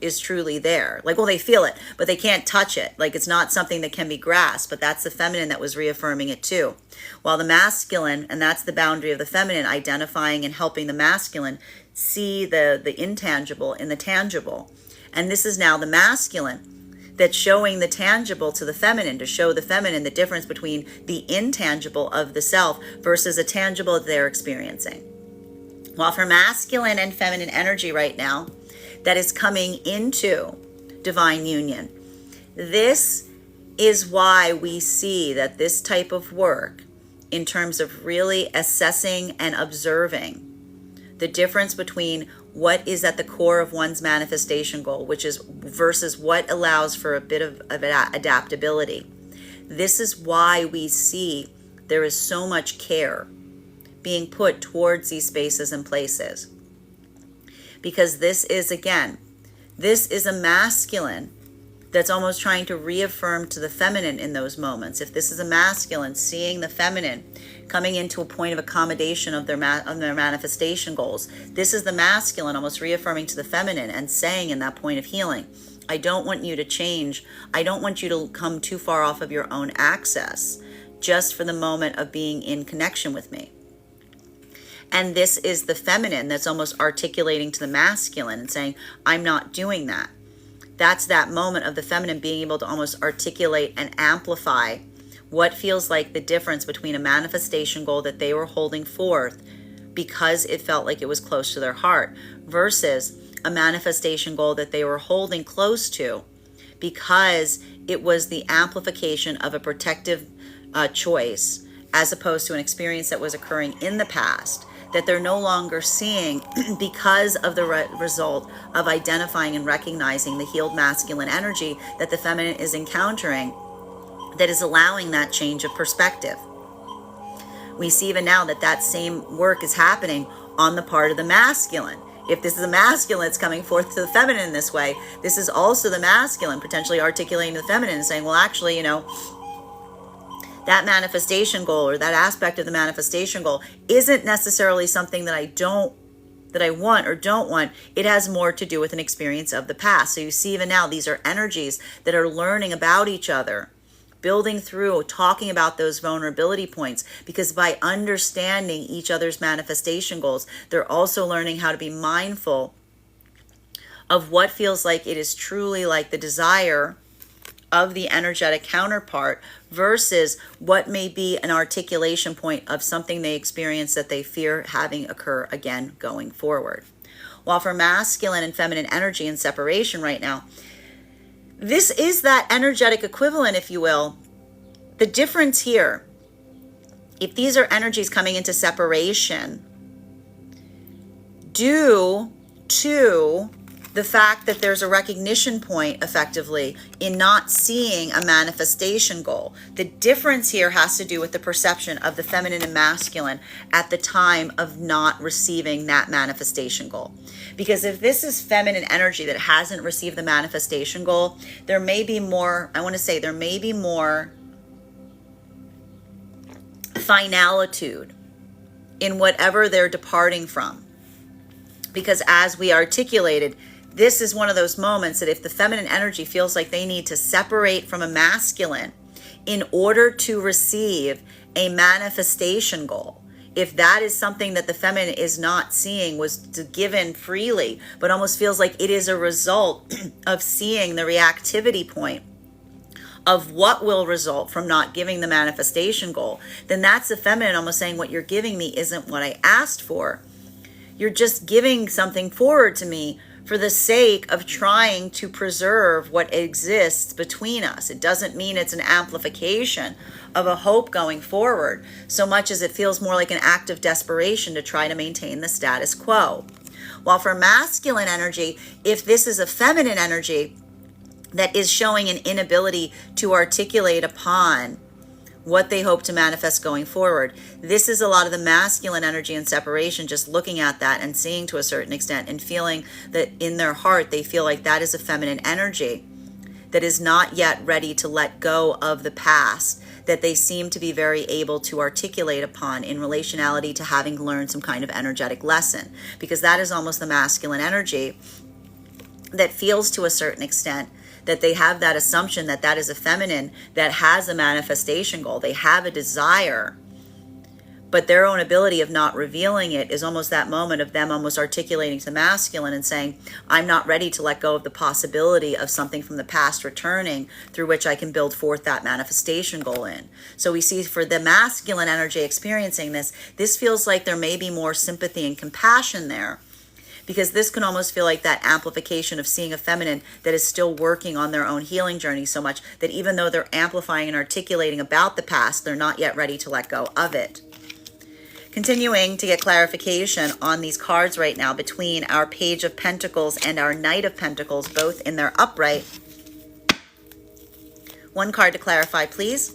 Speaker 1: is truly there. Like, well, they feel it, but they can't touch it. Like, it's not something that can be grasped, but that's the feminine that was reaffirming it too. While the masculine, and that's the boundary of the feminine, identifying and helping the masculine see the intangible in the tangible. And this is now the masculine that's showing the tangible to the feminine, to show the feminine the difference between the intangible of the self versus a tangible that they're experiencing. While for masculine and feminine energy right now, that is coming into divine union, this is why we see that this type of work, in terms of really assessing and observing the difference between what is at the core of one's manifestation goal, which is versus what allows for a bit of adaptability. This is why we see there is so much care being put towards these spaces and places. Because this is a masculine that's almost trying to reaffirm to the feminine in those moments. If this is a masculine seeing the feminine coming into a point of accommodation of their manifestation goals, this is the masculine almost reaffirming to the feminine and saying in that point of healing, I don't want you to change. I don't want you to come too far off of your own access just for the moment of being in connection with me. And this is the feminine that's almost articulating to the masculine and saying, I'm not doing that. That's that moment of the feminine being able to almost articulate and amplify what feels like the difference between a manifestation goal that they were holding forth because it felt like it was close to their heart versus a manifestation goal that they were holding close to because it was the amplification of a protective choice as opposed to an experience that was occurring in the past that they're no longer seeing because of the result of identifying and recognizing the healed masculine energy that the feminine is encountering that is allowing that change of perspective. We see even now that that same work is happening on the part of the masculine. If this is a masculine that's coming forth to the feminine in this way, this is also the masculine potentially articulating to the feminine and saying, well, actually, that manifestation goal or that aspect of the manifestation goal isn't necessarily something that I want or don't want. It has more to do with an experience of the past. So you see even now, these are energies that are learning about each other building through, talking about those vulnerability points, because by understanding each other's manifestation goals, they're also learning how to be mindful of what feels like it is truly like the desire of the energetic counterpart versus what may be an articulation point of something they experience that they fear having occur again going forward. While for masculine and feminine energy and separation right now, this is that energetic equivalent, if you will. The difference here, if these are energies coming into separation due to the fact that there's a recognition point effectively in not seeing a manifestation goal. The difference here has to do with the perception of the feminine and masculine at the time of not receiving that manifestation goal. Because if this is feminine energy that hasn't received the manifestation goal, there may be more, there may be more finalitude in whatever they're departing from. Because as we articulated, this is one of those moments that if the feminine energy feels like they need to separate from a masculine in order to receive a manifestation goal, if that is something that the feminine is not seeing, was given freely, but almost feels like it is a result of seeing the reactivity point of what will result from not giving the manifestation goal, then that's the feminine almost saying, what you're giving me isn't what I asked for. You're just giving something forward to me for the sake of trying to preserve what exists between us. It doesn't mean it's an amplification of a hope going forward, so much as it feels more like an act of desperation to try to maintain the status quo. While for masculine energy, if this is a feminine energy that is showing an inability to articulate upon what they hope to manifest going forward, this is a lot of the masculine energy and separation, just looking at that and seeing to a certain extent and feeling that in their heart they feel like that is a feminine energy that is not yet ready to let go of the past that they seem to be very able to articulate upon in relationality to having learned some kind of energetic lesson, because that is almost the masculine energy that feels to a certain extent that they have that assumption that that is a feminine that has a manifestation goal. They have a desire, but their own ability of not revealing it is almost that moment of them almost articulating to the masculine and saying, I'm not ready to let go of the possibility of something from the past returning through which I can build forth that manifestation goal in. So we see for the masculine energy experiencing this, this feels like there may be more sympathy and compassion there, because this can almost feel like that amplification of seeing a feminine that is still working on their own healing journey so much that even though they're amplifying and articulating about the past, they're not yet ready to let go of it. Continuing to get clarification on these cards right now between our Page of Pentacles and our Knight of Pentacles, both in their upright. One card to clarify, please.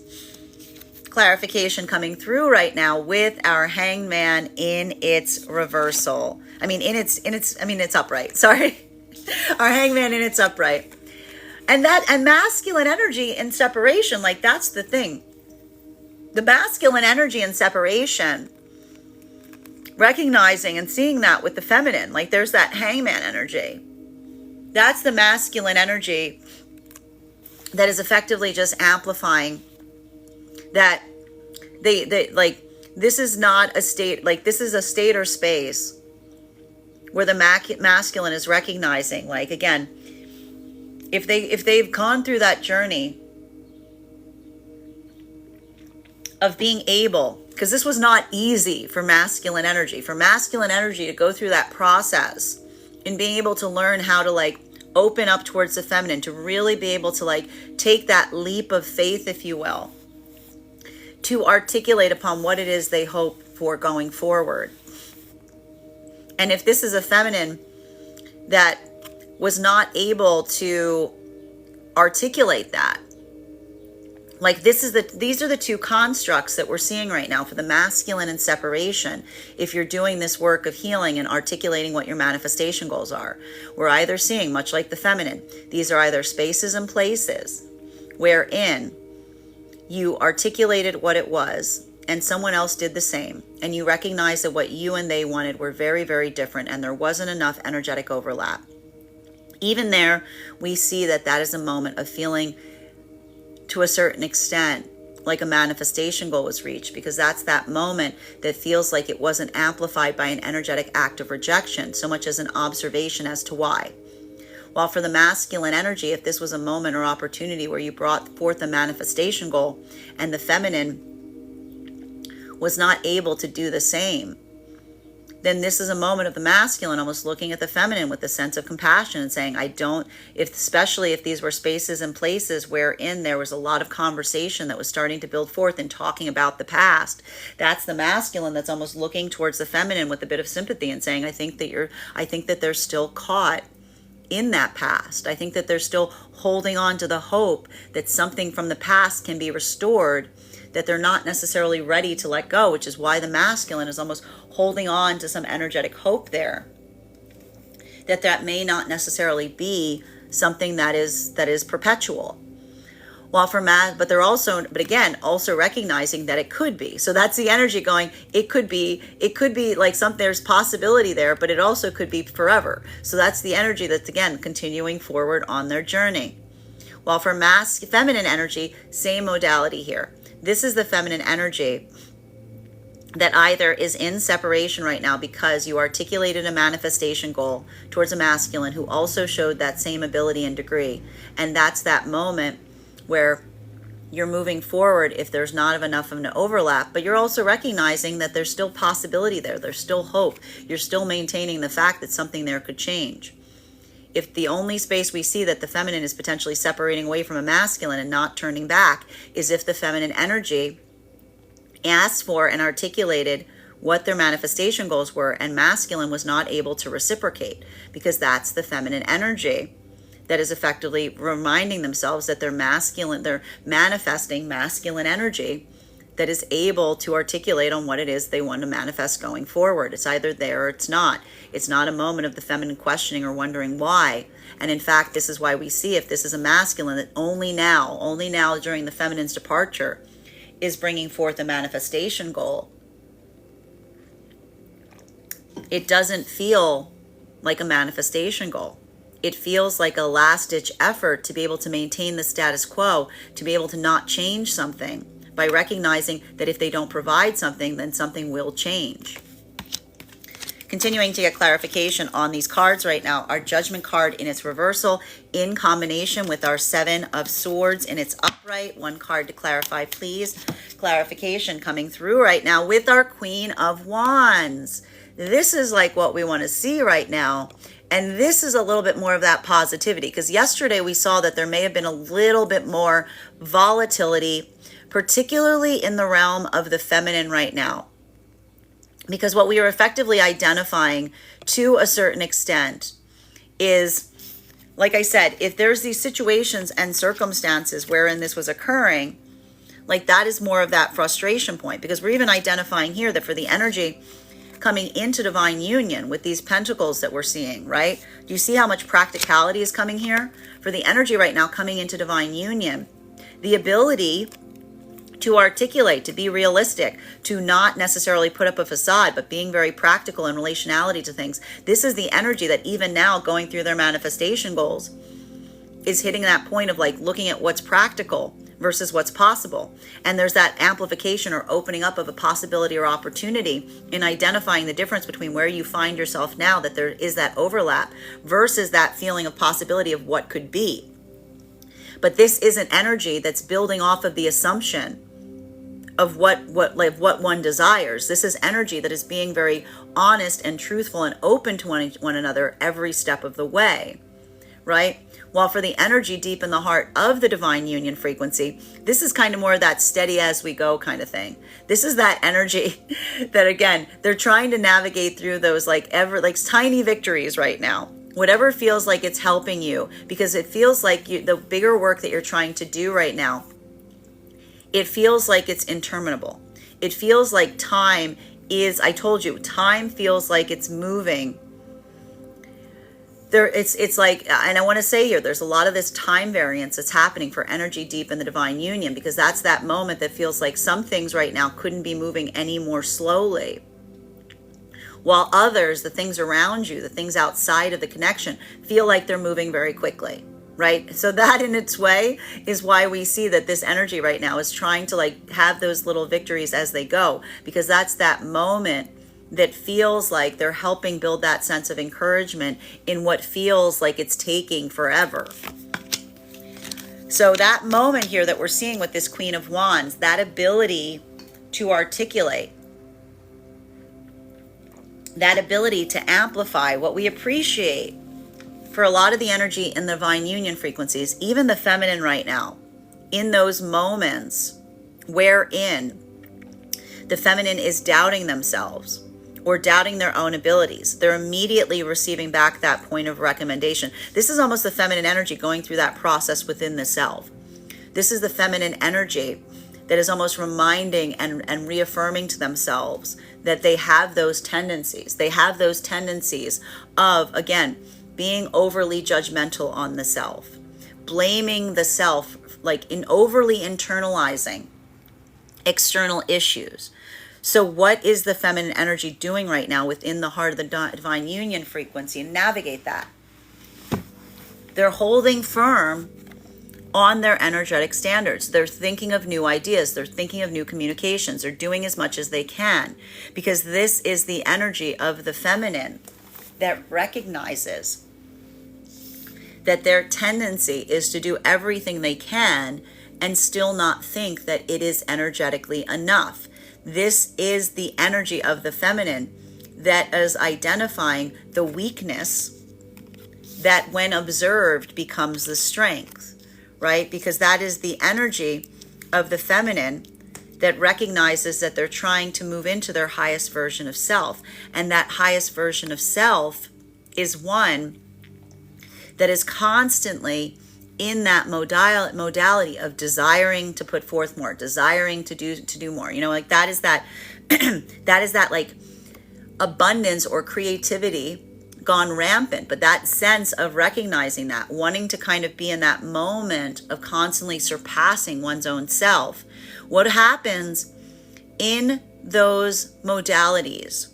Speaker 1: Clarification coming through right now with our Hangman in its reversal. It's upright. Sorry. Our Hangman in its upright. And masculine energy in separation, like that's the thing. The masculine energy in separation, recognizing and seeing that with the feminine, like there's that Hangman energy. That's the masculine energy that is effectively just amplifying that they like, this is not a state, like this is a state or space where the masculine is recognizing, like, again, if they've gone through that journey of being able, because this was not easy for masculine energy to go through that process and being able to learn how to like open up towards the feminine, to really be able to like take that leap of faith, if you will, to articulate upon what it is they hope for going forward. And if this is a feminine that was not able to articulate that, like these are the two constructs that we're seeing right now for the masculine and separation. If you're doing this work of healing and articulating what your manifestation goals are, we're either seeing, much like the feminine, these are either spaces and places wherein you articulated what it was and someone else did the same, and you recognize that what you and they wanted were very, very different, and there wasn't enough energetic overlap. Even there, we see that that is a moment of feeling to a certain extent, like a manifestation goal was reached, because that's that moment that feels like it wasn't amplified by an energetic act of rejection, so much as an observation as to why. While for the masculine energy, if this was a moment or opportunity where you brought forth a manifestation goal and the feminine was not able to do the same, then this is a moment of the masculine almost looking at the feminine with a sense of compassion and saying, especially if these were spaces and places wherein there was a lot of conversation that was starting to build forth and talking about the past, that's the masculine that's almost looking towards the feminine with a bit of sympathy and saying, I think that they're still caught in that past. I think that they're still holding on to the hope that something from the past can be restored, that they're not necessarily ready to let go, which is why the masculine is almost holding on to some energetic hope there, that may not necessarily be something that is perpetual. But they're also recognizing that it could be. So that's the energy going, it could be like there's possibility there, but it also could be forever. So that's the energy that's, again, continuing forward on their journey. While for feminine energy, same modality here. This is the feminine energy that either is in separation right now because you articulated a manifestation goal towards a masculine who also showed that same ability and degree. And that's that moment where you're moving forward if there's not enough of an overlap, but you're also recognizing that there's still possibility there. There's still hope. You're still maintaining the fact that something there could change. If the only space we see that the feminine is potentially separating away from a masculine and not turning back is if the feminine energy asked for and articulated what their manifestation goals were and masculine was not able to reciprocate, because that's the feminine energy that is effectively reminding themselves that they're manifesting masculine energy that is able to articulate on what it is they want to manifest going forward. It's either there or it's not. It's not a moment of the feminine questioning or wondering why. And in fact, this is why we see, if this is a masculine, that only now during the feminine's departure is bringing forth a manifestation goal. It doesn't feel like a manifestation goal. It feels like a last-ditch effort to be able to maintain the status quo, to be able to not change something, by recognizing that if they don't provide something, then something will change. Continuing to get clarification on these cards right now, our Judgment card in its reversal in combination with our Seven of Swords in its upright. One card to clarify, please. Clarification coming through right now with our Queen of Wands. This is like what we want to see right now. And this is a little bit more of that positivity, because yesterday we saw that there may have been a little bit more volatility, particularly in the realm of the feminine right now. Because what we are effectively identifying to a certain extent is, like I said, if there's these situations and circumstances wherein this was occurring, like that is more of that frustration point. Because we're even identifying here that for the energy coming into divine union with these pentacles that we're seeing, right? Do you see how much practicality is coming here? For the energy right now coming into divine union, the ability to articulate, to be realistic, to not necessarily put up a facade, but being very practical in relationality to things. This is the energy that even now going through their manifestation goals is hitting that point of like looking at what's practical versus what's possible. And there's that amplification or opening up of a possibility or opportunity in identifying the difference between where you find yourself now, that there is that overlap, versus that feeling of possibility of what could be. But this is an energy that's building off of the assumption of what one desires. This is energy that is being very honest and truthful and open to one another every step of the way, right? While for the energy deep in the heart of the divine union frequency, this is kind of more of that steady as we go kind of thing. This is that energy that, again, they're trying to navigate through those like tiny victories right now. Whatever feels like it's helping you, because it feels like the bigger work that you're trying to do right now, it feels like it's interminable. It feels like time feels like it's moving. It's like, and I want to say here, there's a lot of this time variance that's happening for energy deep in the divine union, because that's that moment that feels like some things right now couldn't be moving any more slowly. While others, the things around you, the things outside of the connection, feel like they're moving very quickly. right? So that in its way is why we see that this energy right now is trying to like have those little victories as they go, because that's that moment that feels like they're helping build that sense of encouragement in what feels like it's taking forever. So that moment here that we're seeing with this Queen of Wands, that ability to articulate, that ability to amplify what we appreciate for a lot of the energy in the divine union frequencies, even the feminine right now, in those moments wherein the feminine is doubting themselves or doubting their own abilities, they're immediately receiving back that point of recommendation. This is almost the feminine energy going through that process within the self. This is the feminine energy that is almost reminding and reaffirming to themselves that they have those tendencies. They have those tendencies of, again, being overly judgmental on the self, blaming the self, like in overly internalizing external issues. So what is the feminine energy doing right now within the heart of the divine union frequency? And navigate that. They're holding firm on their energetic standards. They're thinking of new ideas. They're thinking of new communications. They're doing as much as they can, because this is the energy of the feminine that recognizes that their tendency is to do everything they can and still not think that it is energetically enough. This is the energy of the feminine that is identifying the weakness that, when observed, becomes the strength, right? Because that is the energy of the feminine that recognizes that they're trying to move into their highest version of self. And that highest version of self is one that is constantly in that modality of desiring to put forth more, desiring to do more. You know, like that is that that is that like abundance or creativity gone rampant. But that sense of recognizing that, wanting to kind of be in that moment of constantly surpassing one's own self. What happens in those modalities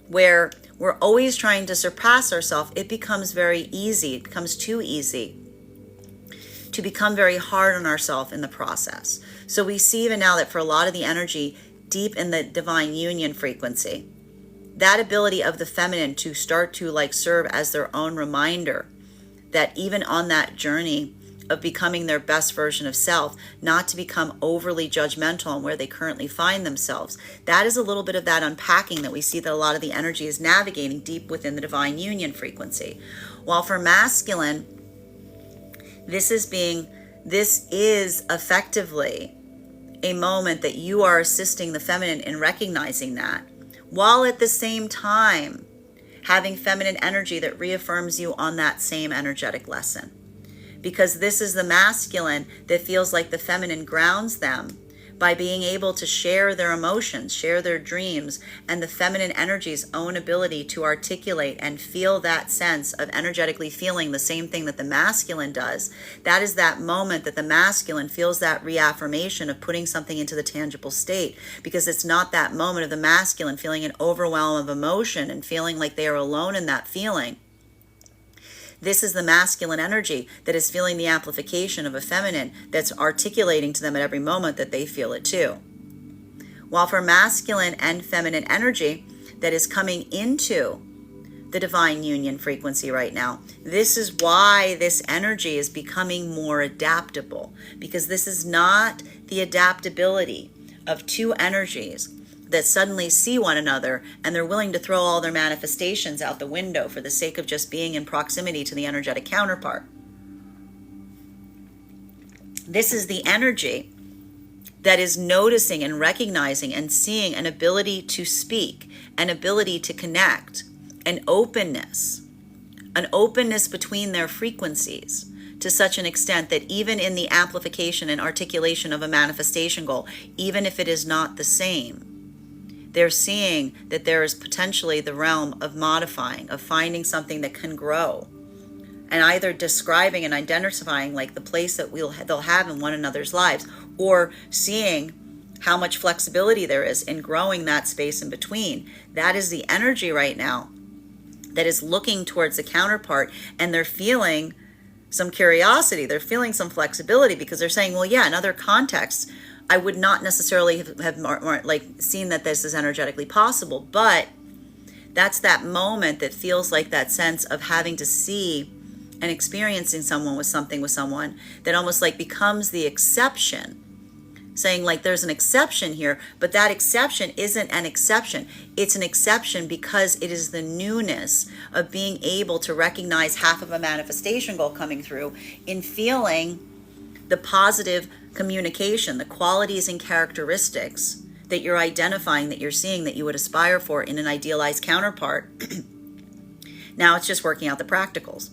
Speaker 1: where we're always trying to surpass ourselves, it becomes very easy. It becomes too easy to become very hard on ourselves in the process. So we see even now that for a lot of the energy deep in the divine union frequency, that ability of the feminine to start to like serve as their own reminder that even on that journey of becoming their best version of self, not to become overly judgmental on where they currently find themselves. That is a little bit of that unpacking that we see that a lot of the energy is navigating deep within the divine union frequency. While for masculine, this is effectively a moment that you are assisting the feminine in recognizing that, while at the same time having feminine energy that reaffirms you on that same energetic lesson. Because this is the masculine that feels like the feminine grounds them by being able to share their emotions, share their dreams, and the feminine energy's own ability to articulate and feel that sense of energetically feeling the same thing that the masculine does. That is that moment that the masculine feels that reaffirmation of putting something into the tangible state, because it's not that moment of the masculine feeling an overwhelm of emotion and feeling like they are alone in that feeling. This is the masculine energy that is feeling the amplification of a feminine that's articulating to them at every moment that they feel it too. While for masculine and feminine energy that is coming into the divine union frequency right now, this is why this energy is becoming more adaptable, because this is not the adaptability of two energies that suddenly see one another and they're willing to throw all their manifestations out the window for the sake of just being in proximity to the energetic counterpart. This is the energy that is noticing and recognizing and seeing an ability to speak, an ability to connect, an openness between their frequencies to such an extent that even in the amplification and articulation of a manifestation goal, even if it is not the same, they're seeing that there is potentially the realm of modifying, of finding something that can grow, and either describing and identifying like the place that they'll have in one another's lives, or seeing how much flexibility there is in growing that space in between. That is the energy right now that is looking towards the counterpart, and they're feeling some curiosity. They're feeling some flexibility because they're saying, well, yeah, in other contexts, I would not necessarily have more like seen that this is energetically possible, but that's that moment that feels like that sense of having to see and experiencing someone with someone that almost like becomes the exception, saying like there's an exception here, but that exception isn't an exception. It's an exception because it is the newness of being able to recognize half of a manifestation goal coming through in feeling the positive communication, the qualities and characteristics that you're identifying, that you're seeing, that you would aspire for in an idealized counterpart. Now it's just working out the practicals.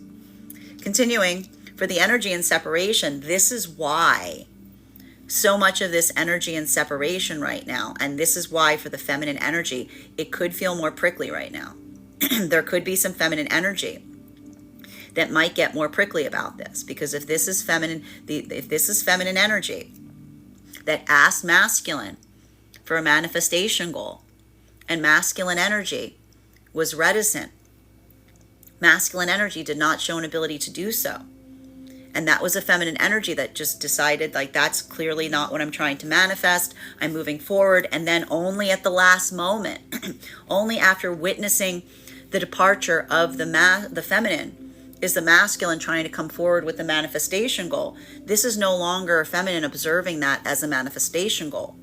Speaker 1: Continuing, for the energy and separation, this is why so much of this energy and separation right now, and this is why for the feminine energy, it could feel more prickly right now. There could be some feminine energy that might get more prickly about this, because if this is feminine, if this is feminine energy that asked masculine for a manifestation goal, and masculine energy was reticent, masculine energy did not show an ability to do so. And that was a feminine energy that just decided, like, that's clearly not what I'm trying to manifest. I'm moving forward. And then only at the last moment, only after witnessing the departure of the feminine, is the masculine trying to come forward with the manifestation goal. This is no longer a feminine observing that as a manifestation goal.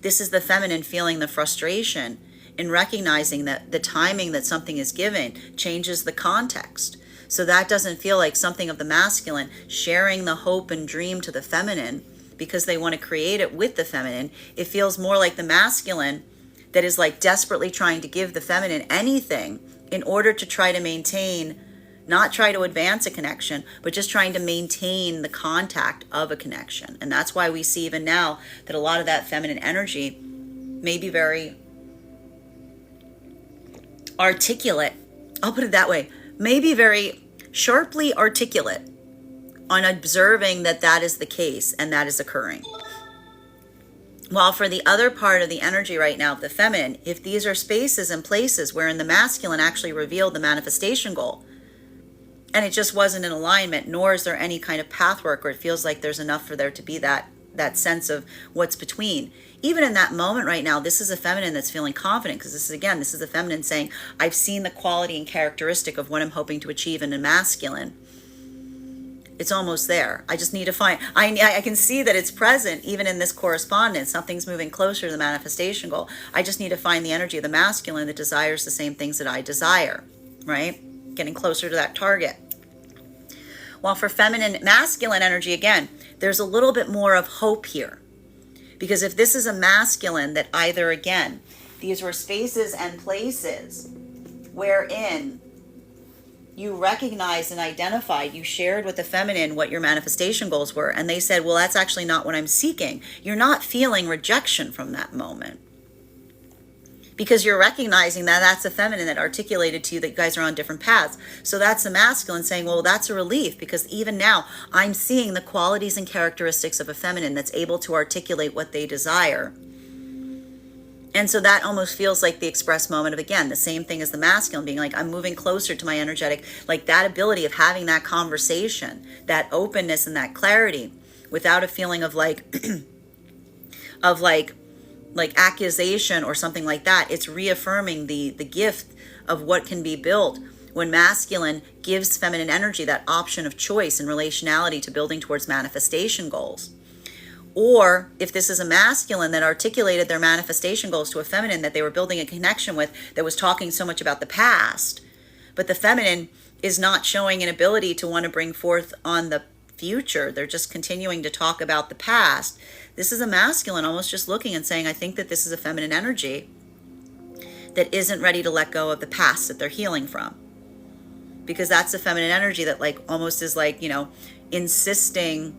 Speaker 1: This is the feminine feeling the frustration in recognizing that the timing that something is given changes the context. So that doesn't feel like something of the masculine sharing the hope and dream to the feminine because they want to create it with the feminine. It feels more like the masculine that is like desperately trying to give the feminine anything in order to try to maintain, not try to advance a connection, but just trying to maintain the contact of a connection. And that's why we see even now that a lot of that feminine energy may be very articulate. I'll put it that way. May be very sharply articulate on observing that that is the case and that is occurring. While for the other part of the energy right now of the feminine, if these are spaces and places wherein the masculine actually revealed the manifestation goal, and it just wasn't in alignment, nor is there any kind of pathwork, or it feels like there's enough for there to be that sense of what's between. Even in that moment right now, this is a feminine that's feeling confident, because this is a feminine saying, I've seen the quality and characteristic of what I'm hoping to achieve in a masculine. It's almost there. I just need to find, I can see that it's present even in this correspondence. Something's moving closer to the manifestation goal. I just need to find the energy of the masculine that desires the same things that I desire, right? Getting closer to that target. While for feminine, masculine energy, again, there's a little bit more of hope here. Because if this is a masculine that either, again, these were spaces and places wherein you recognized and identified, you shared with the feminine what your manifestation goals were, and they said, well, that's actually not what I'm seeking. You're not feeling rejection from that moment. Because you're recognizing that that's a feminine that articulated to you that you guys are on different paths. So that's the masculine saying, well, that's a relief, because even now I'm seeing the qualities and characteristics of a feminine that's able to articulate what they desire. And so that almost feels like the express moment of, again, the same thing as the masculine being like, I'm moving closer to my energetic, like that ability of having that conversation, that openness and that clarity without a feeling of like, like accusation or something like that. It's reaffirming the gift of what can be built when masculine gives feminine energy that option of choice and relationality to building towards manifestation goals. Or if this is a masculine that articulated their manifestation goals to a feminine that they were building a connection with that was talking so much about the past, but the feminine is not showing an ability to want to bring forth on the future. They're just continuing to talk about the past. This is a masculine almost just looking and saying, I think that this is a feminine energy that isn't ready to let go of the past that they're healing from. Because that's the feminine energy that like almost is like, insisting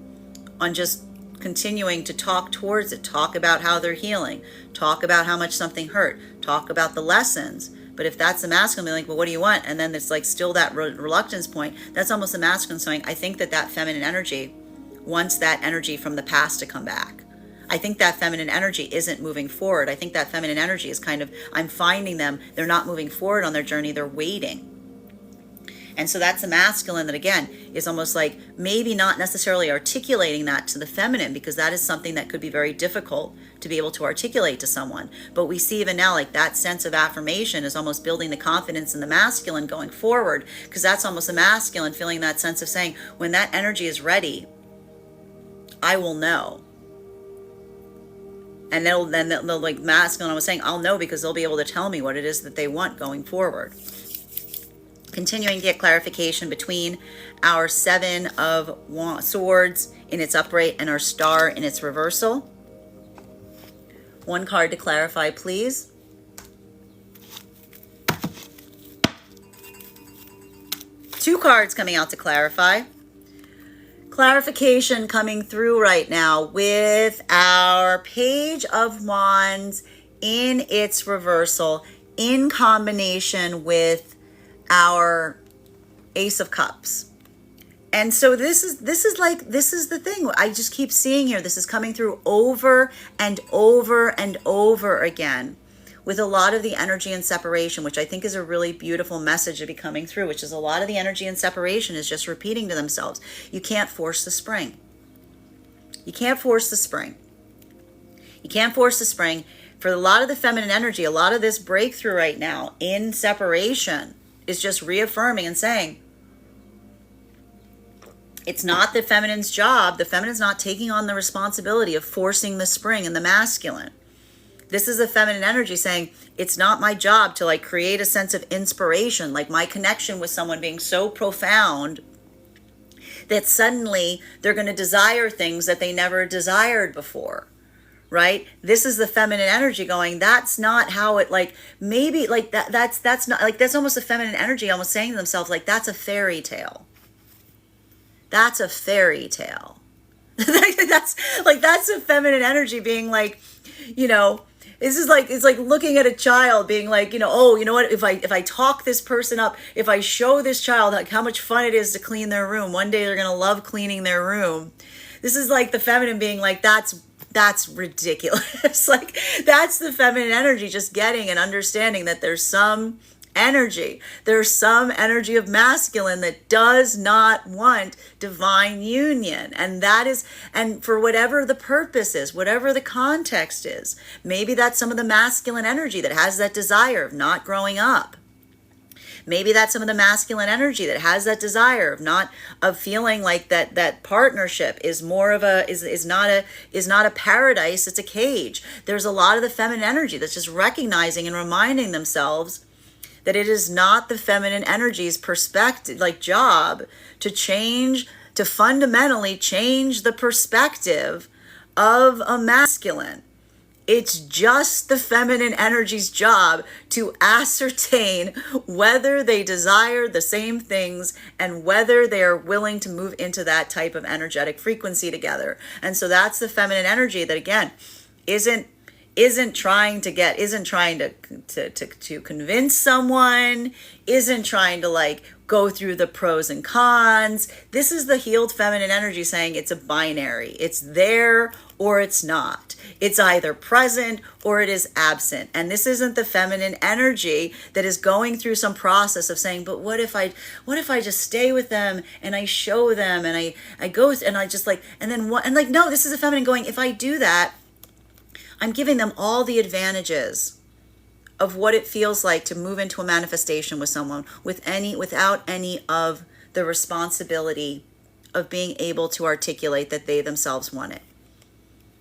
Speaker 1: on just continuing to talk towards it, talk about how they're healing, talk about how much something hurt, talk about the lessons. But if that's the masculine, they're like, well, what do you want? And then it's like still that reluctance point. That's almost the masculine saying, I think that feminine energy wants that energy from the past to come back. I think that feminine energy isn't moving forward. I think that feminine energy is kind of, I'm finding them, they're not moving forward on their journey, they're waiting. And so that's the masculine that, again, is almost like maybe not necessarily articulating that to the feminine, because that is something that could be very difficult to be able to articulate to someone. But we see even now, like, that sense of affirmation is almost building the confidence in the masculine going forward, because that's almost the masculine feeling that sense of saying, when that energy is ready, I will know. And they'll like masculine, I was saying, I'll know, because they'll be able to tell me what it is that they want going forward. Continuing to get clarification between our Seven of Swords in its upright and our Star in its reversal. One card to clarify, please. Two cards coming out to clarify. Clarification coming through right now with our Page of Wands in its reversal in combination with our Ace of Cups. And so this is the thing I just keep seeing here. This is coming through over and over and over again with a lot of the energy and separation, which I think is a really beautiful message to be coming through, which is a lot of the energy and separation is just repeating to themselves. You can't force the spring. You can't force the spring. You can't force the spring. For a lot of the feminine energy, a lot of this breakthrough right now in separation is just reaffirming and saying, it's not the feminine's job. The feminine's not taking on the responsibility of forcing the spring in the masculine. This is the feminine energy saying, it's not my job to like create a sense of inspiration, like my connection with someone being so profound that suddenly they're going to desire things that they never desired before. Right? This is the feminine energy going, that's not how it, like, maybe like that's not like, that's almost the feminine energy almost saying to themselves, like, that's a fairy tale. That's a fairy tale. that's the feminine energy being like, you know, this is like, it's like looking at a child being like, you know, oh, you know what, if I talk this person up, if I show this child like how much fun it is to clean their room, one day they're going to love cleaning their room. This is like the feminine being like, that's ridiculous. Like, that's the feminine energy just getting and understanding that there's some energy of masculine that does not want divine union. And that is, and for whatever the purpose is, whatever the context is, maybe that's some of the masculine energy that has that desire of not growing up. Maybe that's some of the masculine energy that has that desire of feeling like that partnership is more of is not a paradise, it's a cage. There's a lot of the feminine energy that's just recognizing and reminding themselves that it is not the feminine energy's perspective, like job, to fundamentally change the perspective of a masculine. It's just the feminine energy's job to ascertain whether they desire the same things and whether they are willing to move into that type of energetic frequency together. And so that's the feminine energy that, again, isn't trying to convince someone, isn't trying to like go through the pros and cons. This is the healed feminine energy saying it's a binary. It's there or it's not. It's either present or it is absent. And this isn't the feminine energy that is going through some process of saying, but what if I just stay with them and I show them and I go and I just like, and then what, and like, no, this is the feminine going, if I do that, I'm giving them all the advantages of what it feels like to move into a manifestation with someone without any of the responsibility of being able to articulate that they themselves want it.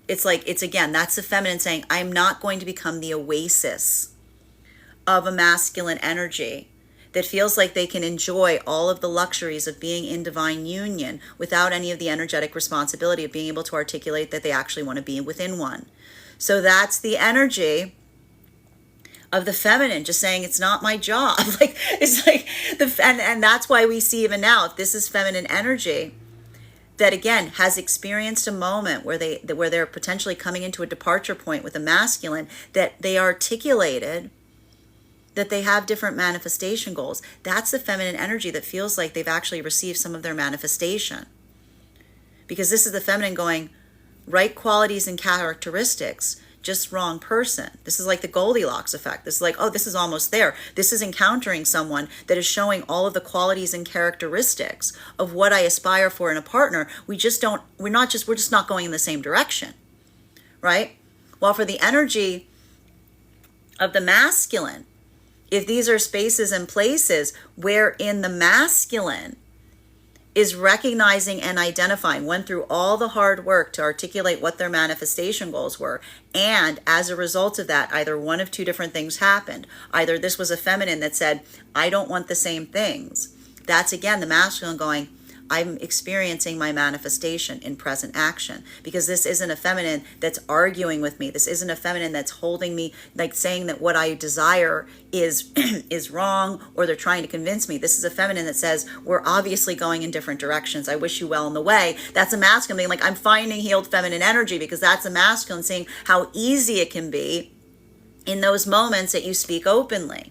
Speaker 1: It's like, it's again, that's the feminine saying, I'm not going to become the oasis of a masculine energy that feels like they can enjoy all of the luxuries of being in divine union without any of the energetic responsibility of being able to articulate that they actually want to be within one. So that's the energy of the feminine just saying, it's not my job. Like, it's like and that's why we see even now, if this is feminine energy that again has experienced a moment where they're potentially coming into a departure point with a masculine, that they articulated that they have different manifestation goals. That's the feminine energy that feels like they've actually received some of their manifestation. Because this is the feminine going, right qualities and characteristics just wrong person. This is like the Goldilocks effect. This is like, oh, this is almost there. This is encountering someone that is showing all of the qualities and characteristics of what I aspire for in a partner. We're just not going in the same direction, right? While for the energy of the masculine, if these are spaces and places wherein the masculine is recognizing and identifying, went through all the hard work to articulate what their manifestation goals were, and as a result of that, either one of two different things happened. Either this was a feminine that said, I don't want the same things. That's again the masculine going, I'm experiencing my manifestation in present action, because this isn't a feminine that's arguing with me. This isn't a feminine that's holding me, like saying that what I desire is is wrong, or they're trying to convince me. This is a feminine that says, we're obviously going in different directions. I wish you well in the way. That's a masculine being like, I'm finding healed feminine energy, because that's a masculine saying how easy it can be in those moments that you speak openly.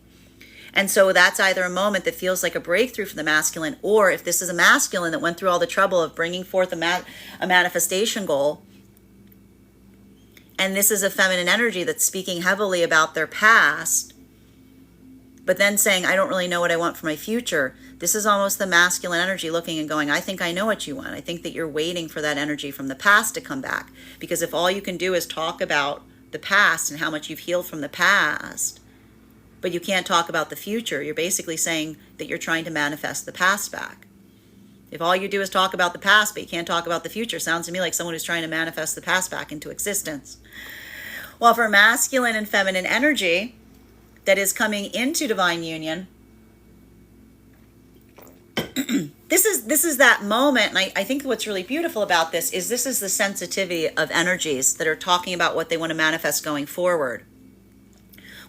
Speaker 1: And so that's either a moment that feels like a breakthrough for the masculine, or if this is a masculine that went through all the trouble of bringing forth a manifestation goal, and this is a feminine energy that's speaking heavily about their past, but then saying, I don't really know what I want for my future. This is almost the masculine energy looking and going, I think I know what you want. I think that you're waiting for that energy from the past to come back. Because if all you can do is talk about the past and how much you've healed from the past, but you can't talk about the future, you're basically saying that you're trying to manifest the past back. If all you do is talk about the past, but you can't talk about the future, sounds to me like someone who's trying to manifest the past back into existence. Well, for masculine and feminine energy that is coming into divine union, this is that moment, and I think what's really beautiful about this is the sensitivity of energies that are talking about what they want to manifest going forward,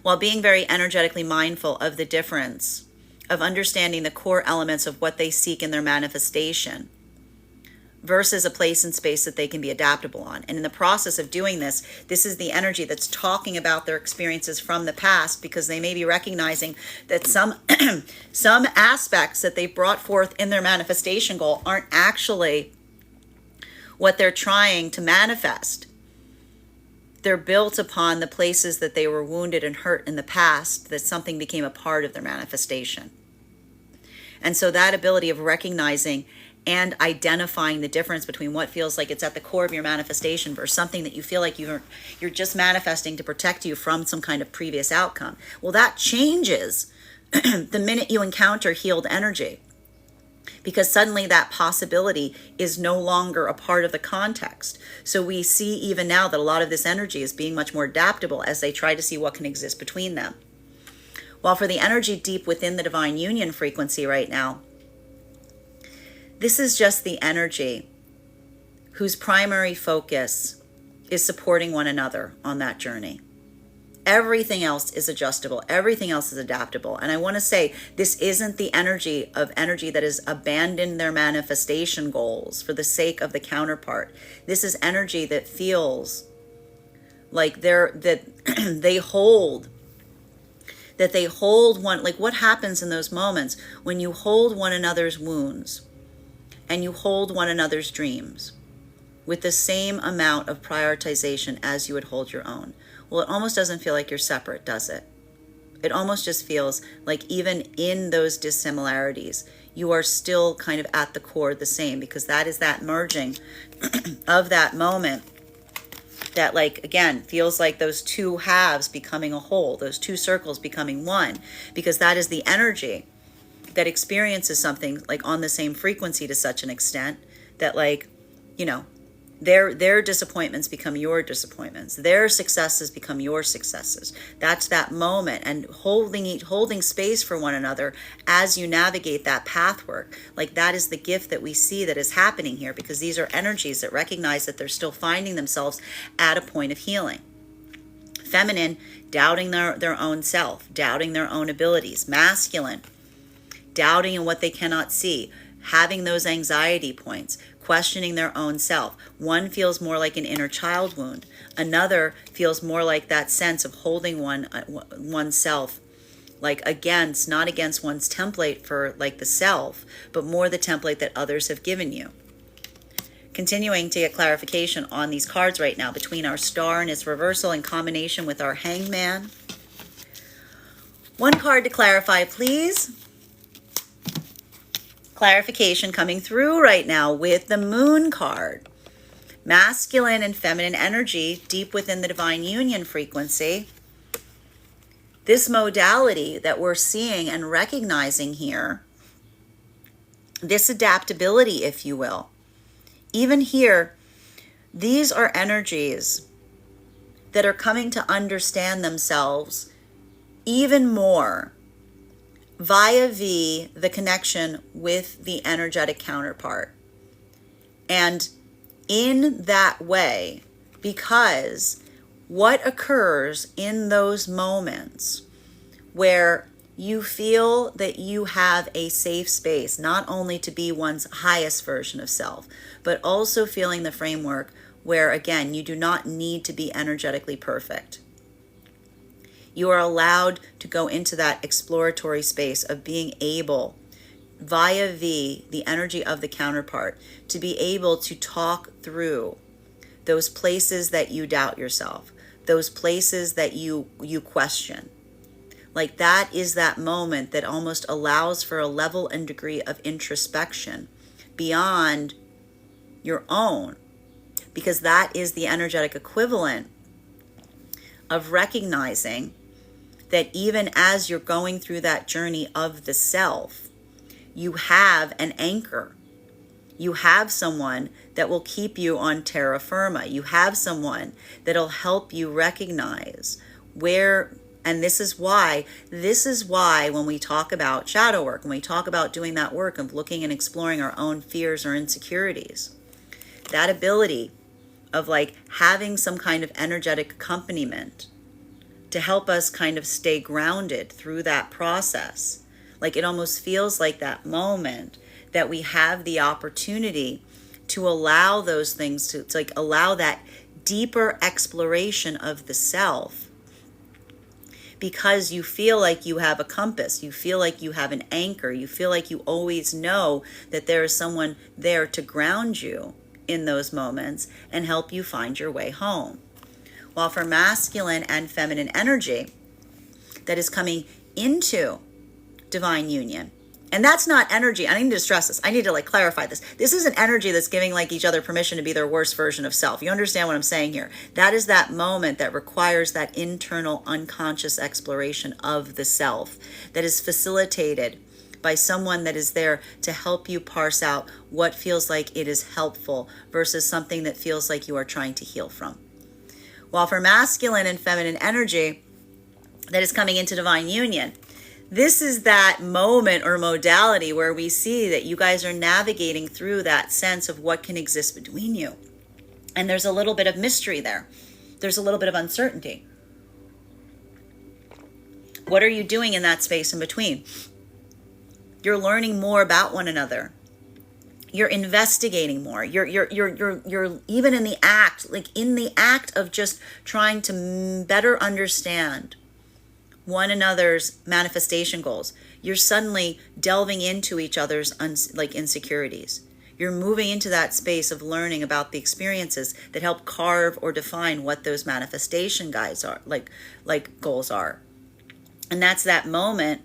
Speaker 1: while being very energetically mindful of the difference of understanding the core elements of what they seek in their manifestation versus a place and space that they can be adaptable on. And in the process of doing this, this is the energy that's talking about their experiences from the past, because they may be recognizing that some some aspects that they brought forth in their manifestation goal aren't actually what they're trying to manifest. They're built upon the places that they were wounded and hurt in the past, that something became a part of their manifestation. And so that ability of recognizing and identifying the difference between what feels like it's at the core of your manifestation versus something that you feel like you're just manifesting to protect you from some kind of previous outcome. Well, that changes the minute you encounter healed energy, because suddenly that possibility is no longer a part of the context. So we see even now that a lot of this energy is being much more adaptable as they try to see what can exist between them. While for the energy deep within the divine union frequency right now, this is just the energy whose primary focus is supporting one another on that journey. Everything else is adjustable. Everything else is adaptable. And I want to say, this isn't the energy that has abandoned their manifestation goals for the sake of the counterpart. This is energy that feels like they hold one, like what happens in those moments when you hold one another's wounds and you hold one another's dreams with the same amount of prioritization as you would hold your own. Well, it almost doesn't feel like you're separate, does it? It almost just feels like even in those dissimilarities, you are still kind of at the core the same, because that is that merging of that moment that, like, again, feels like those two halves becoming a whole, those two circles becoming one, because that is the energy that experiences something like on the same frequency to such an extent that, like, you know, their disappointments become your disappointments. Their successes become your successes. That's that moment, and holding space for one another as you navigate that path work. Like, that is the gift that we see that is happening here, because these are energies that recognize that they're still finding themselves at a point of healing. Feminine, doubting their own self, doubting their own abilities. Masculine, doubting in what they cannot see, having those anxiety points, questioning their own self. One feels more like an inner child wound. Another feels more like that sense of holding oneself, like not against one's template for like the self, but more the template that others have given you. continuing to get clarification on these cards right now between our star and its reversal in combination with our hangman. One card to clarify, please. Clarification coming through right now with the moon card. Masculine and feminine energy deep within the divine union frequency. This modality that we're seeing and recognizing here, this adaptability, if you will, even here, these are energies that are coming to understand themselves even more via the connection with the energetic counterpart. And in that way, because what occurs in those moments where you feel that you have a safe space, not only to be one's highest version of self, but also feeling the framework where, again, you do not need to be energetically perfect. You are allowed to go into that exploratory space of being able, via the energy of the counterpart, to be able to talk through those places that you doubt yourself, those places that you question. Like that is that moment that almost allows for a level and degree of introspection beyond your own, because that is the energetic equivalent of recognizing that even as you're going through that journey of the self, you have an anchor. You have someone that will keep you on terra firma. You have someone that'll help you recognize where. And this is why when we talk about shadow work, when we talk about doing that work of looking and exploring our own fears or insecurities, that ability of like having some kind of energetic accompaniment to help us kind of stay grounded through that process. Like it almost feels like that moment that we have the opportunity to allow those things to like allow that deeper exploration of the self, because you feel like you have a compass, you feel like you have an anchor, you feel like you always know that there is someone there to ground you in those moments and help you find your way home. While for masculine and feminine energy that is coming into divine union, and that's not energy, I need to stress this, I need to like clarify this. This isn't energy that's giving like each other permission to be their worst version of self. You understand what I'm saying here? That is that moment that requires that internal unconscious exploration of the self that is facilitated by someone that is there to help you parse out what feels like it is helpful versus something that feels like you are trying to heal from. While for masculine and feminine energy that is coming into divine union, this is that moment or modality where we see that you guys are navigating through that sense of what can exist between you. And there's a little bit of mystery there. There's a little bit of uncertainty. What are you doing in that space in between? You're learning more about one another. You're investigating more. You're even in the act of just trying to better understand one another's manifestation goals. You're suddenly delving into each other's insecurities. You're moving into that space of learning about the experiences that help carve or define what those manifestation guides are, like goals are. And that's that moment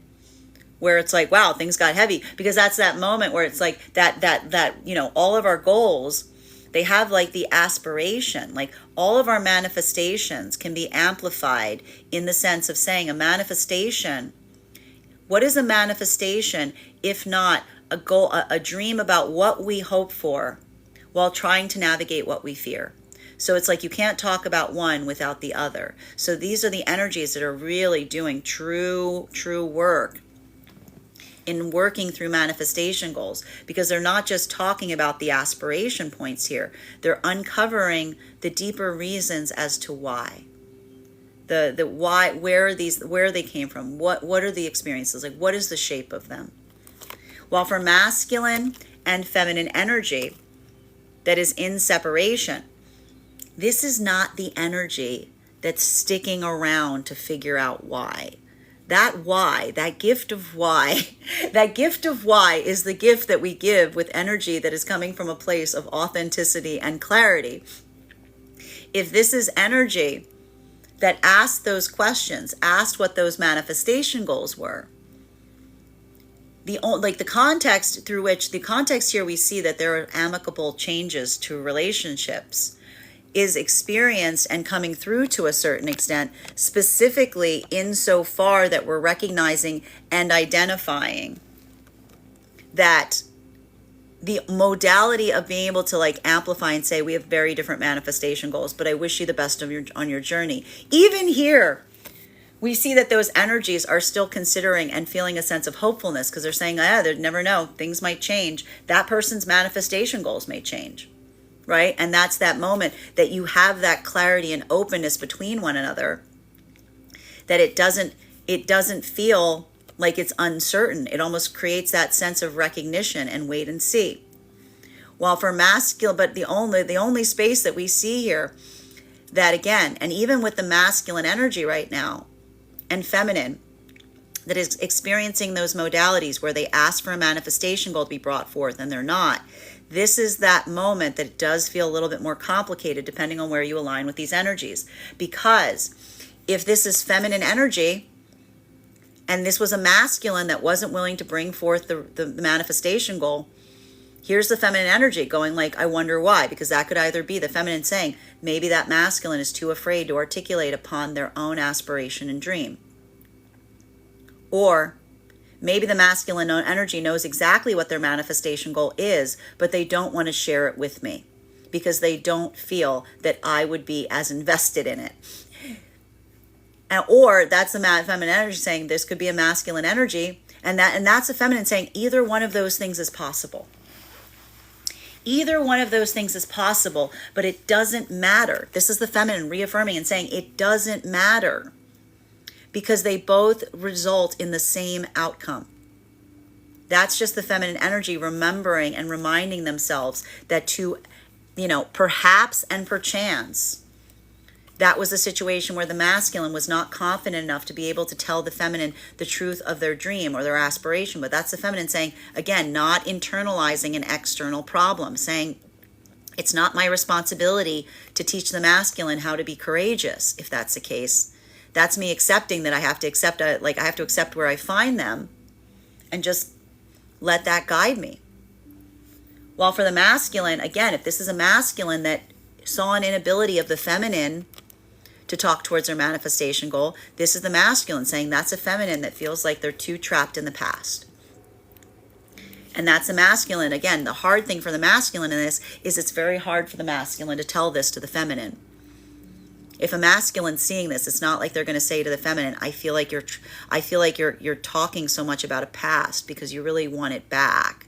Speaker 1: where it's like, wow, things got heavy, because that's that moment where it's like that all of our goals, they have like the aspiration, like all of our manifestations can be amplified in the sense of saying a manifestation. What is a manifestation if not a goal, a dream about what we hope for while trying to navigate what we fear? So it's like you can't talk about one without the other. So these are the energies that are really doing true work in working through manifestation goals, because they're not just talking about the aspiration points here. They're uncovering the deeper reasons as to why. The why, where they came from, what are the experiences, like what is the shape of them. While for masculine and feminine energy that is in separation, this is not the energy that's sticking around to figure out why. That why, that gift of why, that gift of why is the gift that we give with energy that is coming from a place of authenticity and clarity. If this is energy that asked those questions, asked what those manifestation goals were, the context through which, the context here we see that there are amicable changes to relationships is experienced and coming through to a certain extent, specifically insofar that we're recognizing and identifying that the modality of being able to like amplify and say we have very different manifestation goals, but I wish you the best on your journey. Even here, we see that those energies are still considering and feeling a sense of hopefulness because they're saying, they never know, things might change. That person's manifestation goals may change. Right? And that's that moment that you have that clarity and openness between one another, that it doesn't feel like it's uncertain. It almost creates that sense of recognition and wait and see. While for masculine, but the only space that we see here, that again, and even with the masculine energy right now and feminine, that is experiencing those modalities where they ask for a manifestation goal to be brought forth and they're not. This is that moment that it does feel a little bit more complicated depending on where you align with these energies. Because if this is feminine energy and this was a masculine that wasn't willing to bring forth the manifestation goal, here's the feminine energy going like, I wonder why. Because that could either be the feminine saying, maybe that masculine is too afraid to articulate upon their own aspiration and dream. Or maybe the masculine energy knows exactly what their manifestation goal is, but they don't want to share it with me because they don't feel that I would be as invested in it. Or that's the feminine energy saying this could be a masculine energy, and that's a feminine saying either one of those things is possible. Either one of those things is possible, but it doesn't matter. This is the feminine reaffirming and saying it doesn't matter, because they both result in the same outcome. That's just the feminine energy remembering and reminding themselves that perhaps and perchance, that was a situation where the masculine was not confident enough to be able to tell the feminine the truth of their dream or their aspiration. But that's the feminine saying, again, not internalizing an external problem, saying, it's not my responsibility to teach the masculine how to be courageous, if that's the case. That's me accepting that I have to accept, I have to accept where I find them and just let that guide me. While for the masculine, again, if this is a masculine that saw an inability of the feminine to talk towards their manifestation goal, this is the masculine saying that's a feminine that feels like they're too trapped in the past. And that's the masculine. Again, the hard thing for the masculine in this is it's very hard for the masculine to tell this to the feminine. If a masculine's seeing this, it's not like they're going to say to the feminine, I feel like you're talking so much about a past because you really want it back.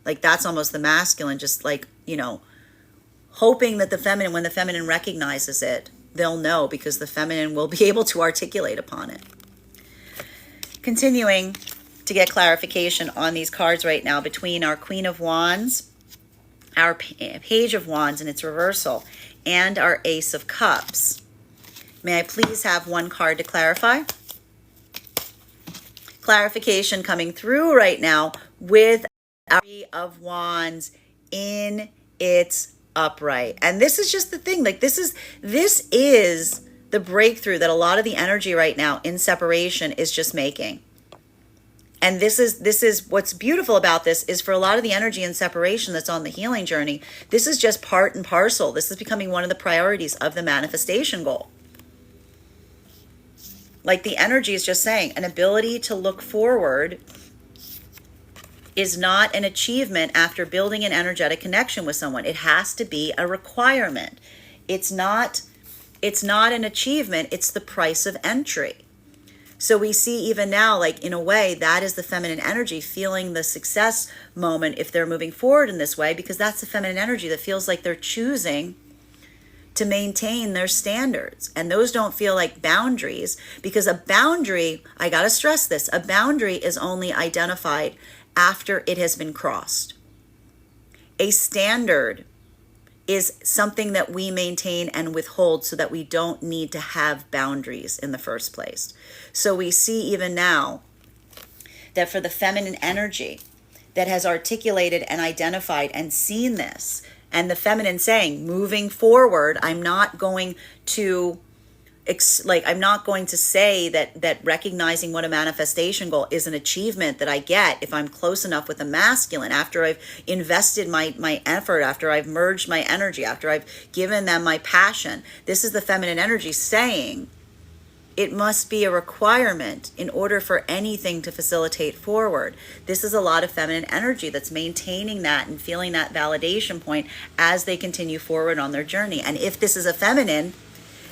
Speaker 1: Like that's almost the masculine, just like, hoping that the feminine, when the feminine recognizes it, they'll know because the feminine will be able to articulate upon it. Continuing to get clarification on these cards right now between our Queen of Wands, our Page of Wands in its reversal, and our Ace of Cups. May I please have one card to clarify? Clarification coming through right now with our Three of Wands in its upright. And this is just the thing, like this is the breakthrough that a lot of the energy right now in separation is just making. And this is what's beautiful about this is for a lot of the energy in separation that's on the healing journey, this is just part and parcel. This is becoming one of the priorities of the manifestation goal. Like the energy is just saying an ability to look forward is not an achievement after building an energetic connection with someone. It has to be a requirement. It's not an achievement, it's the price of entry. So we see even now, like in a way, that is the feminine energy feeling the success moment if they're moving forward in this way, because that's the feminine energy that feels like they're choosing to maintain their standards. And those don't feel like boundaries, because a boundary, I gotta stress this, a boundary is only identified after it has been crossed. A standard is something that we maintain and withhold so that we don't need to have boundaries in the first place. So we see even now that for the feminine energy that has articulated and identified and seen this, and the feminine saying, moving forward, I'm not going to I'm not going to say that recognizing what a manifestation goal is an achievement that I get if I'm close enough with the masculine, after I've invested my effort, after I've merged my energy, after I've given them my passion. This is the feminine energy saying it must be a requirement in order for anything to facilitate forward. This is a lot of feminine energy that's maintaining that and feeling that validation point as they continue forward on their journey. And if this is a feminine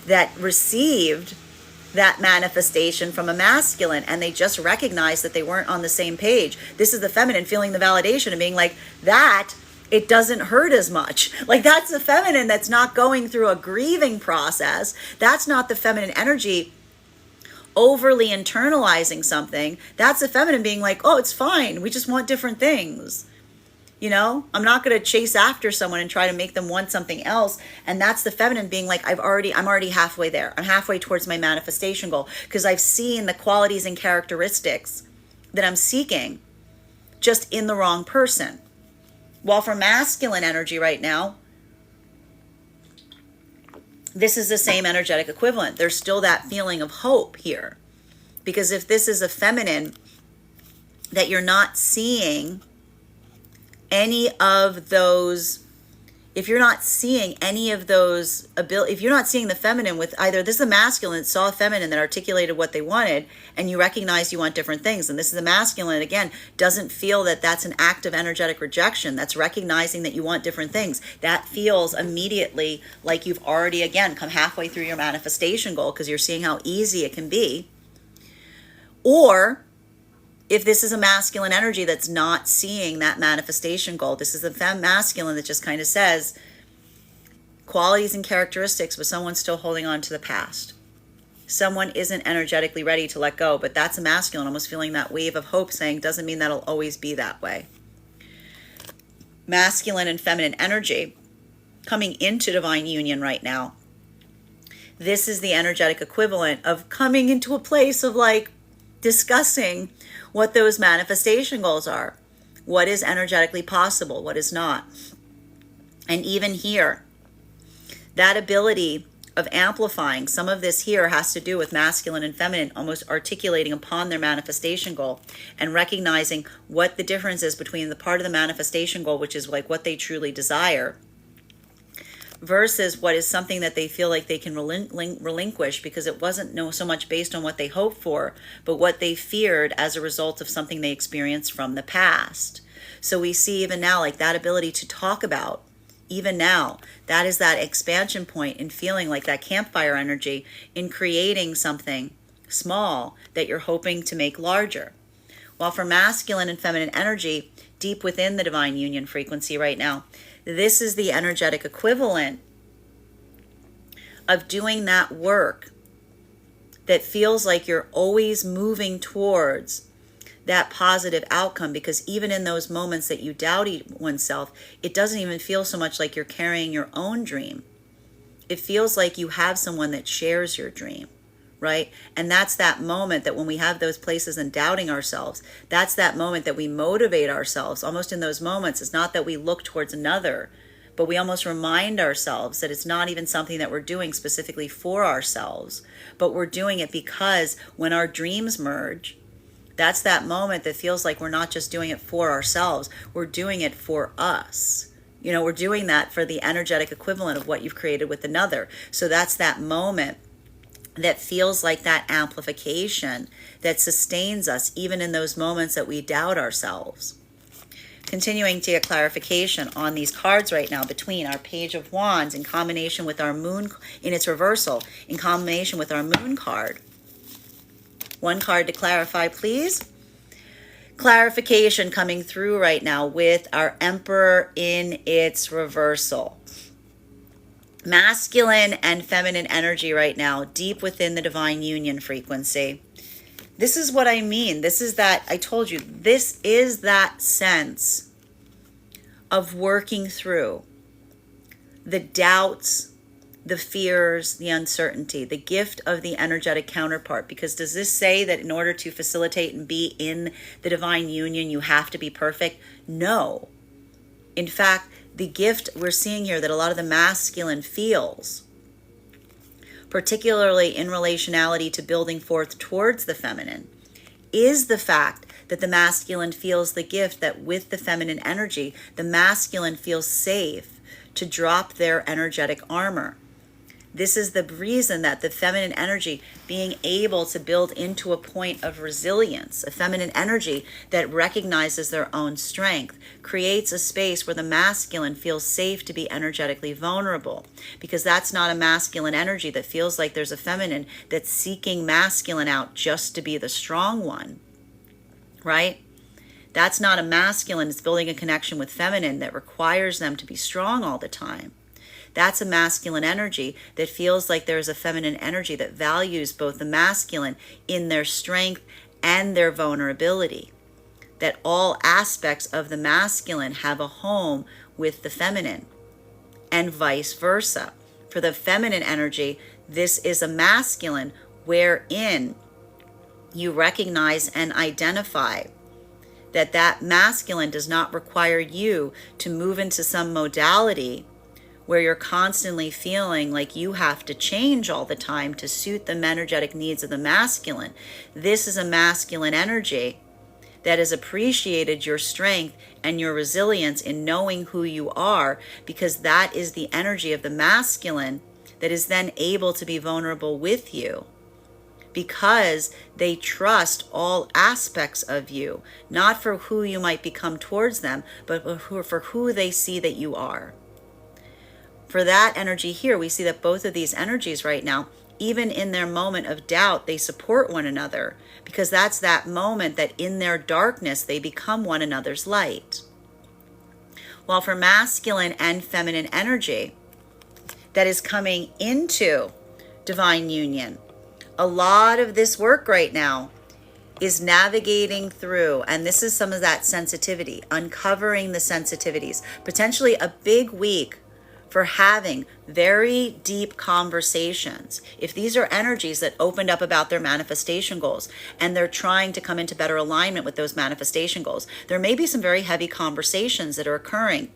Speaker 1: that received that manifestation from a masculine and they just recognized that they weren't on the same page, this is the feminine feeling the validation and being like, that it doesn't hurt as much. Like, that's the feminine that's not going through a grieving process. That's not the feminine energy overly internalizing something. That's the feminine being like, oh, it's fine, we just want different things. You know, I'm not going to chase after someone and try to make them want something else. And that's the feminine being like, I'm already halfway there. I'm halfway towards my manifestation goal because I've seen the qualities and characteristics that I'm seeking just in the wrong person. While for masculine energy right now, this is the same energetic equivalent. There's still that feeling of hope here. Because if this is a feminine that you're not seeing any of those, if you're not seeing any of those ability, if you're not seeing the feminine with either, this is a masculine that saw a feminine that articulated what they wanted and you recognize you want different things, and this is a masculine, again, doesn't feel that that's an act of energetic rejection. That's recognizing that you want different things. That feels immediately like you've already, again, come halfway through your manifestation goal because you're seeing how easy it can be. Or if this is a masculine energy that's not seeing that manifestation goal, this is a masculine that just kind of says qualities and characteristics, but someone's still holding on to the past. Someone isn't energetically ready to let go, but that's a masculine almost feeling that wave of hope saying, doesn't mean that'll always be that way. Masculine and feminine energy coming into divine union right now. This is the energetic equivalent of coming into a place of like discussing what those manifestation goals are. What is energetically possible? What is not? And even here, that ability of amplifying, some of this here has to do with masculine and feminine almost articulating upon their manifestation goal and recognizing what the difference is between the part of the manifestation goal, which is like what they truly desire, versus what is something that they feel like they can relinquish because it wasn't so much based on what they hoped for, but what they feared as a result of something they experienced from the past. So we see even now, like that ability to talk about, even now, that is that expansion point in feeling like that campfire energy in creating something small that you're hoping to make larger. While for masculine and feminine energy, deep within the divine union frequency right now, this is the energetic equivalent of doing that work that feels like you're always moving towards that positive outcome, because even in those moments that you doubt oneself, it doesn't even feel so much like you're carrying your own dream. It feels like you have someone that shares your dream, right? And that's that moment that when we have those places and doubting ourselves, that's that moment that we motivate ourselves. Almost in those moments, it's not that we look towards another, but we almost remind ourselves that it's not even something that we're doing specifically for ourselves, but we're doing it because when our dreams merge, that's that moment that feels like we're not just doing it for ourselves, we're doing it for us. You know, we're doing that for the energetic equivalent of what you've created with another. So that's that moment that feels like that amplification that sustains us even in those moments that we doubt ourselves. Continuing to get clarification on these cards right now between our Page of Wands in combination with our Moon in its reversal, in combination with our Moon card. One card to clarify, please. Clarification coming through right now with our Emperor in its reversal. Masculine and feminine energy right now, deep within the divine union frequency. This is what I mean. This is that, I told you, this is that sense of working through the doubts, the fears, the uncertainty, the gift of the energetic counterpart. Because does this say that in order to facilitate and be in the divine union, you have to be perfect? No. In fact, the gift we're seeing here that a lot of the masculine feels, particularly in relationality to building forth towards the feminine, is the fact that the masculine feels the gift that with the feminine energy, the masculine feels safe to drop their energetic armor. This is the reason that the feminine energy being able to build into a point of resilience, a feminine energy that recognizes their own strength, creates a space where the masculine feels safe to be energetically vulnerable. Because that's not a masculine energy that feels like there's a feminine that's seeking masculine out just to be the strong one, right? That's not a masculine that's building a connection with feminine that requires them to be strong all the time. That's a masculine energy that feels like there's a feminine energy that values both the masculine in their strength and their vulnerability. That all aspects of the masculine have a home with the feminine, and vice versa. For the feminine energy, this is a masculine wherein you recognize and identify that that masculine does not require you to move into some modality where you're constantly feeling like you have to change all the time to suit the energetic needs of the masculine. This is a masculine energy that has appreciated your strength and your resilience in knowing who you are, because that is the energy of the masculine that is then able to be vulnerable with you, because they trust all aspects of you, not for who you might become towards them, but for who they see that you are. For that energy here, we see that both of these energies right now, even in their moment of doubt, they support one another, because that's that moment that in their darkness, they become one another's light. While for masculine and feminine energy that is coming into divine union, a lot of this work right now is navigating through, and this is some of that sensitivity, uncovering the sensitivities, potentially a big week for having very deep conversations. If these are energies that opened up about their manifestation goals and they're trying to come into better alignment with those manifestation goals, there may be some very heavy conversations that are occurring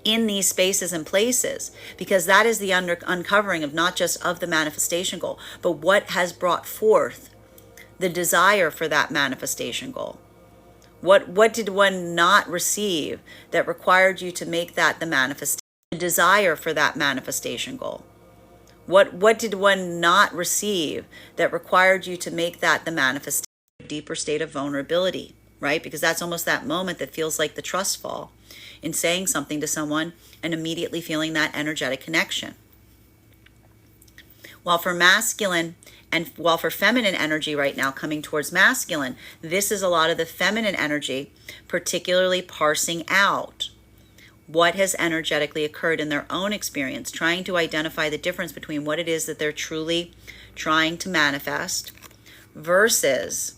Speaker 1: in these spaces and places, because that is the uncovering of not just of the manifestation goal, but what has brought forth the desire for that manifestation goal. What did one not receive that required you to make that the manifestation? The desire for that manifestation goal. What did one not receive that required you to make that the manifestation? Deeper state of vulnerability, right? Because that's almost that moment that feels like the trust fall in saying something to someone and immediately feeling that energetic connection. While for masculine and while for feminine energy right now coming towards masculine, this is a lot of the feminine energy, particularly parsing out what has energetically occurred in their own experience, trying to identify the difference between what it is that they're truly trying to manifest versus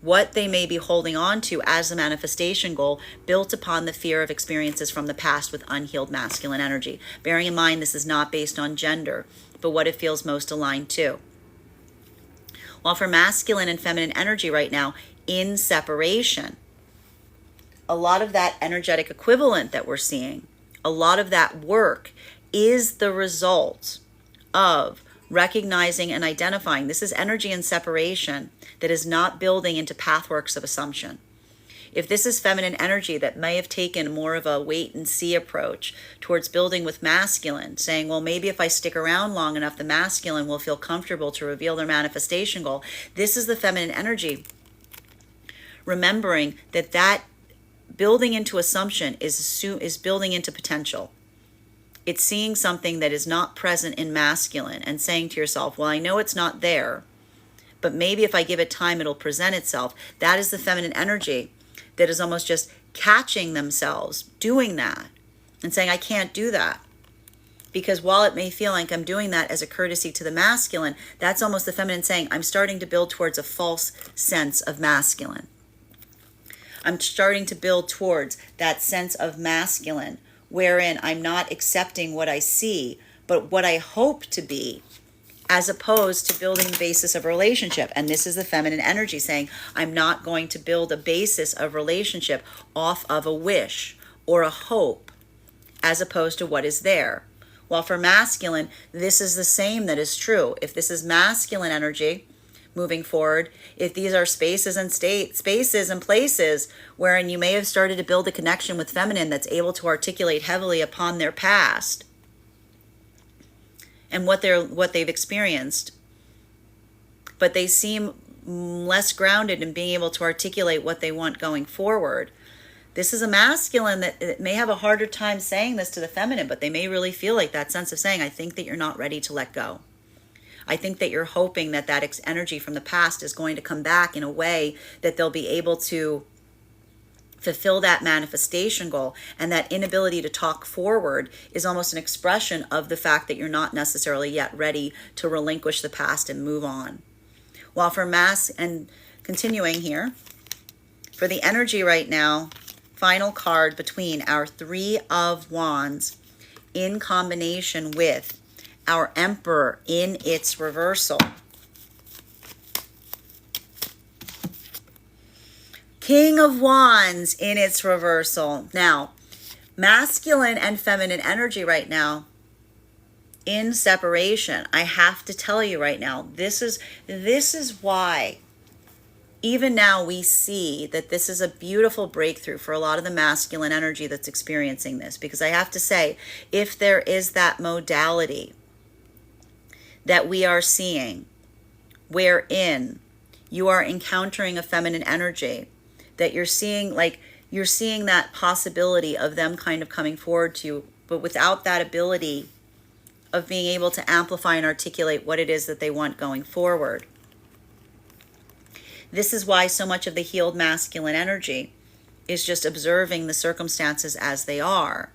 Speaker 1: what they may be holding on to as a manifestation goal built upon the fear of experiences from the past with unhealed masculine energy. Bearing in mind, this is not based on gender, but what it feels most aligned to. While for masculine and feminine energy right now, in separation, a lot of that energetic equivalent that we're seeing, a lot of that work is the result of recognizing and identifying this is energy in separation that is not building into pathworks of assumption. If this is feminine energy that may have taken more of a wait and see approach towards building with masculine, saying, well, maybe if I stick around long enough, the masculine will feel comfortable to reveal their manifestation goal. This is the feminine energy, remembering that that building into assumption is building into potential. It's seeing something that is not present in masculine and saying to yourself, well, I know it's not there, but maybe if I give it time, it'll present itself. That is the feminine energy that is almost just catching themselves doing that and saying, I can't do that. Because while it may feel like I'm doing that as a courtesy to the masculine, that's almost the feminine saying, I'm starting to build towards a false sense of masculine. I'm starting to build towards that sense of masculine wherein I'm not accepting what I see, but what I hope to be, as opposed to building the basis of relationship. And this is the feminine energy saying, I'm not going to build a basis of relationship off of a wish or a hope, as opposed to what is there. While for masculine, this is the same that is true. If this is masculine energy moving forward, if these are spaces and places wherein you may have started to build a connection with feminine that's able to articulate heavily upon their past and what they've experienced, but they seem less grounded in being able to articulate what they want going forward. This is a masculine that may have a harder time saying this to the feminine, but they may really feel like that sense of saying, I think that you're not ready to let go. I think that you're hoping that that energy from the past is going to come back in a way that they'll be able to fulfill that manifestation goal. And that inability to talk forward is almost an expression of the fact that you're not necessarily yet ready to relinquish the past and move on. While for and continuing here, for the energy right now, final card between our Three of Wands in combination with our Emperor in its reversal. King of Wands in its reversal. Now, masculine and feminine energy right now in separation. I have to tell you right now, this is why even now we see that this is a beautiful breakthrough for a lot of the masculine energy that's experiencing this. Because I have to say, if there is that modality that we are seeing wherein you are encountering a feminine energy, that you're seeing that possibility of them kind of coming forward to you, but without that ability of being able to amplify and articulate what it is that they want going forward. This is why so much of the healed masculine energy is just observing the circumstances as they are.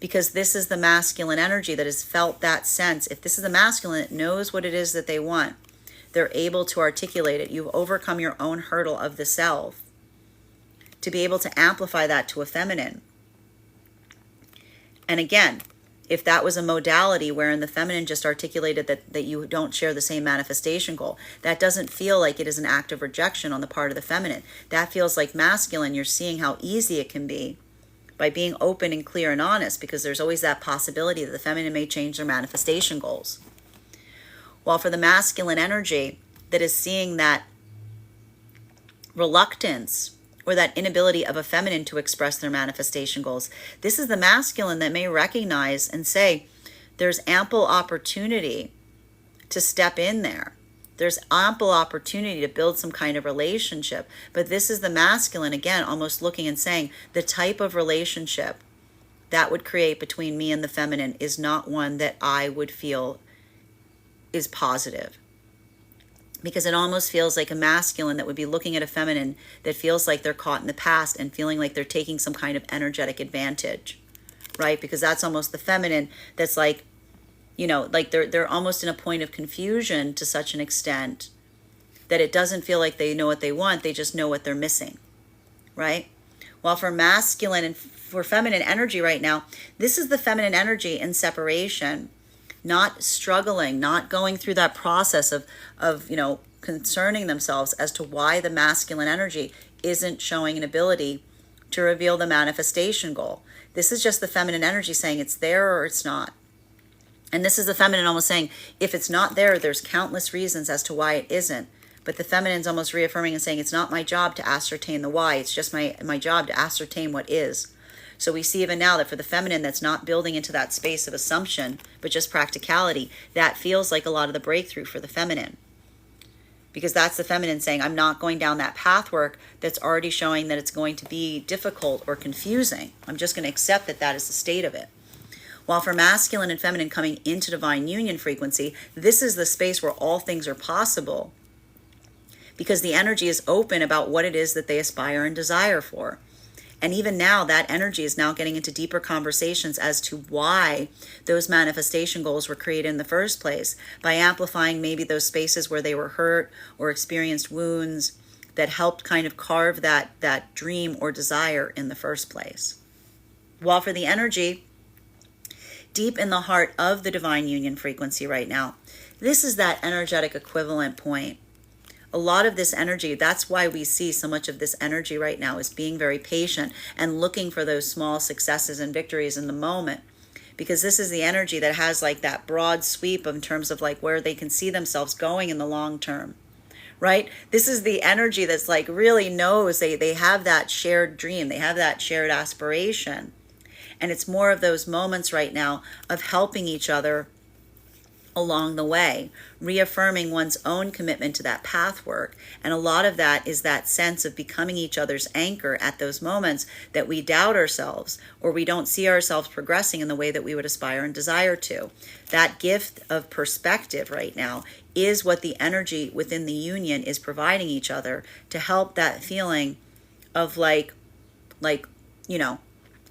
Speaker 1: Because this is the masculine energy that has felt that sense. If this is the masculine that knows what it is that they want, they're able to articulate it. You've overcome your own hurdle of the self to be able to amplify that to a feminine. And again, if that was a modality wherein the feminine just articulated that you don't share the same manifestation goal, that doesn't feel like it is an act of rejection on the part of the feminine. That feels like masculine. You're seeing how easy it can be by being open and clear and honest, because there's always that possibility that the feminine may change their manifestation goals. While for the masculine energy that is seeing that reluctance or that inability of a feminine to express their manifestation goals, this is the masculine that may recognize and say, there's ample opportunity to step in there. There's ample opportunity to build some kind of relationship. But this is the masculine, again, almost looking and saying, the type of relationship that would create between me and the feminine is not one that I would feel is positive. Because it almost feels like a masculine that would be looking at a feminine that feels like they're caught in the past and feeling like they're taking some kind of energetic advantage, right? Because that's almost the feminine that's like, like they're almost in a point of confusion to such an extent that it doesn't feel like they know what they want. They just know what they're missing, right? While for masculine and for feminine energy right now, this is the feminine energy in separation, not struggling, not going through that process of concerning themselves as to why the masculine energy isn't showing an ability to reveal the manifestation goal. This is just the feminine energy saying it's there or it's not. And this is the feminine almost saying, if it's not there, there's countless reasons as to why it isn't. But the feminine's almost reaffirming and saying, it's not my job to ascertain the why. It's just my job to ascertain what is. So we see even now that for the feminine that's not building into that space of assumption, but just practicality, that feels like a lot of the breakthrough for the feminine. Because that's the feminine saying, I'm not going down that pathwork that's already showing that it's going to be difficult or confusing. I'm just going to accept that that is the state of it. While for masculine and feminine coming into divine union frequency, this is the space where all things are possible. Because the energy is open about what it is that they aspire and desire for. And even now, that energy is now getting into deeper conversations as to why those manifestation goals were created in the first place, by amplifying maybe those spaces where they were hurt or experienced wounds that helped kind of carve that dream or desire in the first place. While for the energy deep in the heart of the divine union frequency right now. This is that energetic equivalent point. A lot of this energy, that's why we see so much of this energy right now, is being very patient and looking for those small successes and victories in the moment. Because this is the energy that has like that broad sweep in terms of like where they can see themselves going in the long term, right? This is the energy that's like really knows they have that shared dream, they have that shared aspiration. And it's more of those moments right now of helping each other along the way, reaffirming one's own commitment to that path work. And a lot of that is that sense of becoming each other's anchor at those moments that we doubt ourselves or we don't see ourselves progressing in the way that we would aspire and desire to. That gift of perspective right now is what the energy within the union is providing each other to help that feeling of like, you know,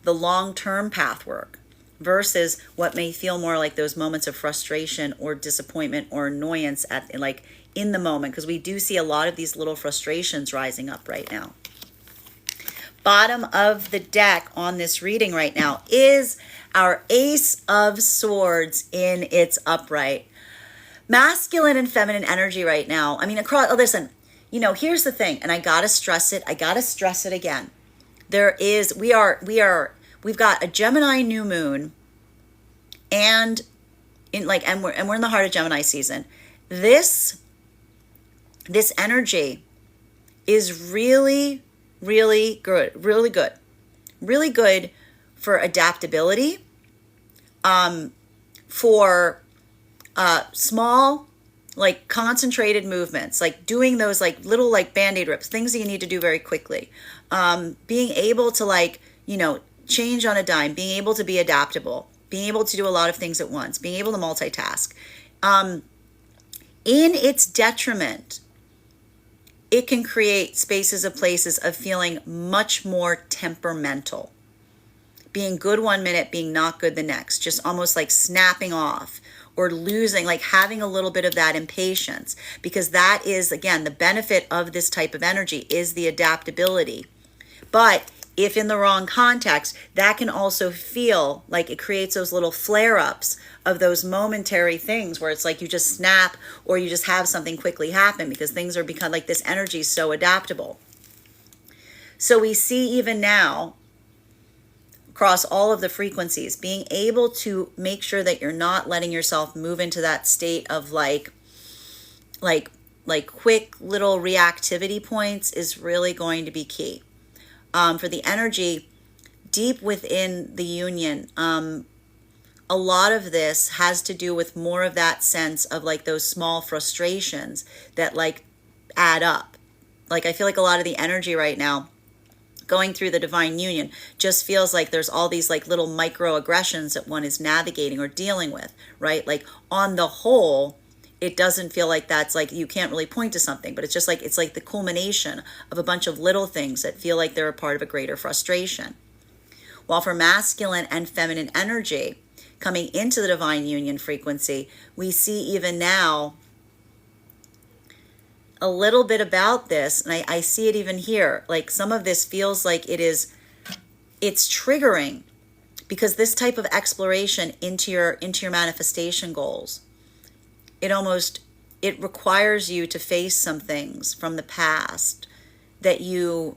Speaker 1: the long-term path work versus what may feel more like those moments of frustration or disappointment or annoyance at like in the moment, because we do see a lot of these little frustrations rising up right now. Bottom of the deck on this reading right now is our Ace of Swords in its upright. Masculine and feminine energy right now. I mean, listen, you know, here's the thing, and I gotta stress it again. We've got a Gemini new moon, and we're in the heart of Gemini season. This energy is really, really good, really good for adaptability, for small, like concentrated movements, like doing those like little like band-aid rips, things that you need to do very quickly, being able to like, you know, change on a dime, being able to be adaptable, being able to do a lot of things at once, being able to multitask. In its detriment, it can create spaces of places of feeling much more temperamental, being good one minute, being not good the next, just almost like snapping off or losing, like having a little bit of that impatience, because that is, again, the benefit of this type of energy is the adaptability. But if in the wrong context, that can also feel like it creates those little flare-ups of those momentary things where it's like you just snap or you just have something quickly happen because things are become like this energy is so adaptable. So we see even now across all of the frequencies, being able to make sure that you're not letting yourself move into that state of like quick little reactivity points is really going to be key. For the energy deep within the union, a lot of this has to do with more of that sense of like those small frustrations that like add up. Like I feel like a lot of the energy right now going through the divine union just feels like there's all these like little microaggressions that one is navigating or dealing with, right? Like on the whole, it doesn't feel like that's like you can't really point to something, but it's just like it's like the culmination of a bunch of little things that feel like they're a part of a greater frustration. While for masculine and feminine energy coming into the divine union frequency, we see even now a little bit about this, and I see it even here. Like some of this feels like it's triggering because this type of exploration into your manifestation goals, it requires you to face some things from the past that you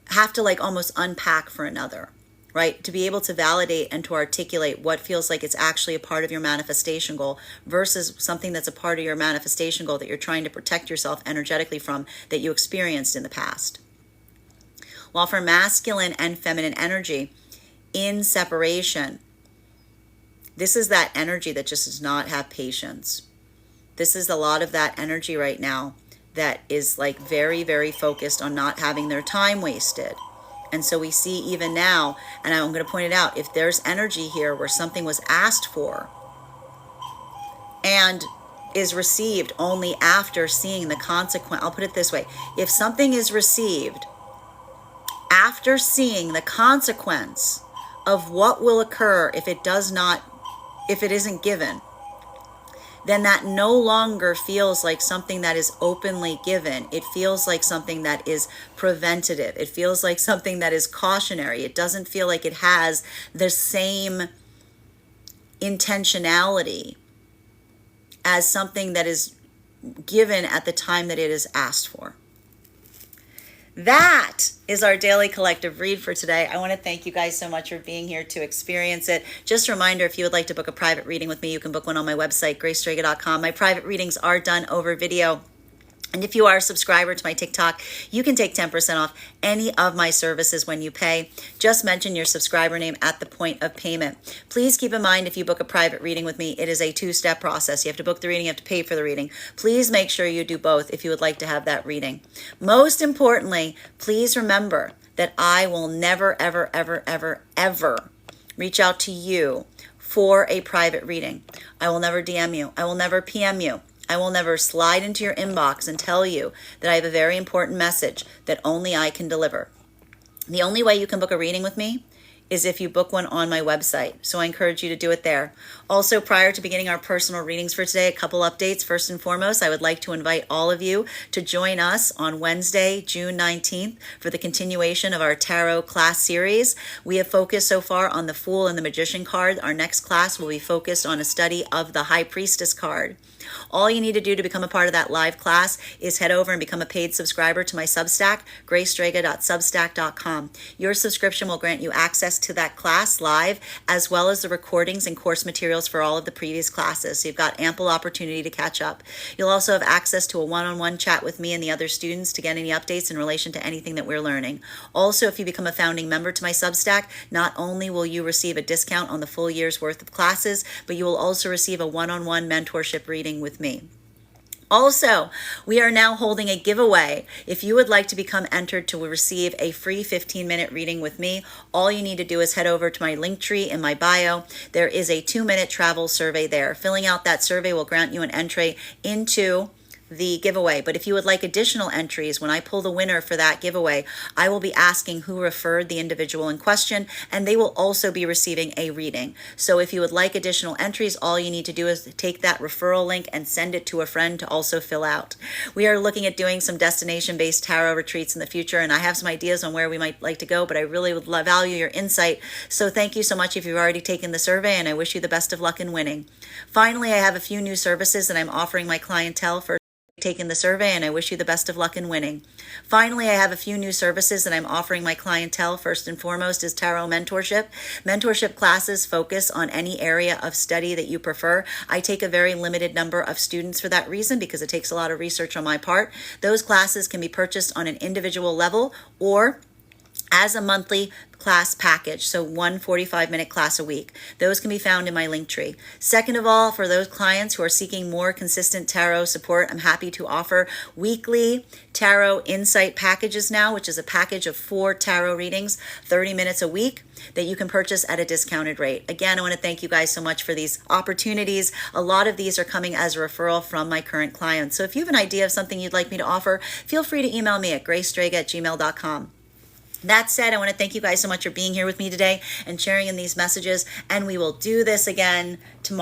Speaker 1: have to like almost unpack for another, right? To be able to validate and to articulate what feels like it's actually a part of your manifestation goal versus something that's a part of your manifestation goal that you're trying to protect yourself energetically from that you experienced in the past. While for masculine and feminine energy in separation, this is that energy that just does not have patience. This is a lot of that energy right now that is like very, very focused on not having their time wasted. And so we see even now, and I'm going to point it out, if there's energy here where something was asked for and is received only after seeing the consequence, I'll put it this way, if something is received after seeing the consequence of what will occur if it isn't given, then that no longer feels like something that is openly given. It feels like something that is preventative. It feels like something that is cautionary. It doesn't feel like it has the same intentionality as something that is given at the time that it is asked for. That is our daily collective read for today. I want to thank you guys so much for being here to experience it. Just a reminder, if you would like to book a private reading with me, you can book one on my website, gracestrega.com. My private readings are done over video. And if you are a subscriber to my TikTok, you can take 10% off any of my services when you pay. Just mention your subscriber name at the point of payment. Please keep in mind, if you book a private reading with me, it is a two-step process. You have to book the reading, you have to pay for the reading. Please make sure you do both if you would like to have that reading. Most importantly, please remember that I will never, ever, ever, ever, ever reach out to you for a private reading. I will never DM you. I will never PM you. I will never slide into your inbox and tell you that I have a very important message that only I can deliver. The only way you can book a reading with me is if you book one on my website. So I encourage you to do it there. Also, prior to beginning our personal readings for today, a couple updates. First and foremost, I would like to invite all of you to join us on Wednesday, June 19th, for the continuation of our tarot class series. We have focused so far on the Fool and the Magician card. Our next class will be focused on a study of the High Priestess card. All you need to do to become a part of that live class is head over and become a paid subscriber to my Substack, gracestrega.substack.com. Your subscription will grant you access to that class live, as well as the recordings and course materials for all of the previous classes. So you've got ample opportunity to catch up. You'll also have access to a one-on-one chat with me and the other students to get any updates in relation to anything that we're learning. Also, if you become a founding member to my Substack, not only will you receive a discount on the full year's worth of classes, but you will also receive a one-on-one mentorship reading with me. Also, we are now holding a giveaway. If you would like to become entered to receive a free 15-minute reading with me, all you need to do is head over to my link tree in my bio. There is a 2-minute travel survey there. Filling out that survey will grant you an entry into the giveaway. But if you would like additional entries, when I pull the winner for that giveaway, I will be asking who referred the individual in question, and they will also be receiving a reading. So if you would like additional entries, all you need to do is take that referral link and send it to a friend to also fill out. We are looking at doing some destination-based tarot retreats in the future, and I have some ideas on where we might like to go, but I really would value your insight. So thank you so much if you've already taken the survey, and I wish you the best of luck in winning. Finally, I have a few new services that I'm offering my clientele for taking the survey, and I wish you the best of luck in winning. Finally, I have a few new services that I'm offering my clientele. First and foremost is tarot mentorship. Mentorship classes focus on any area of study that you prefer. I take a very limited number of students for that reason because it takes a lot of research on my part. Those classes can be purchased on an individual level or as a monthly class package, so one 45-minute class a week. Those can be found in my link tree. Second of all, for those clients who are seeking more consistent tarot support, I'm happy to offer weekly tarot insight packages now, which is a package of 4 tarot readings, 30 minutes a week, that you can purchase at a discounted rate. Again, I want to thank you guys so much for these opportunities. A lot of these are coming as a referral from my current clients. So if you have an idea of something you'd like me to offer, feel free to email me at gracestrega@gmail.com. That said, I want to thank you guys so much for being here with me today and sharing in these messages, and we will do this again tomorrow.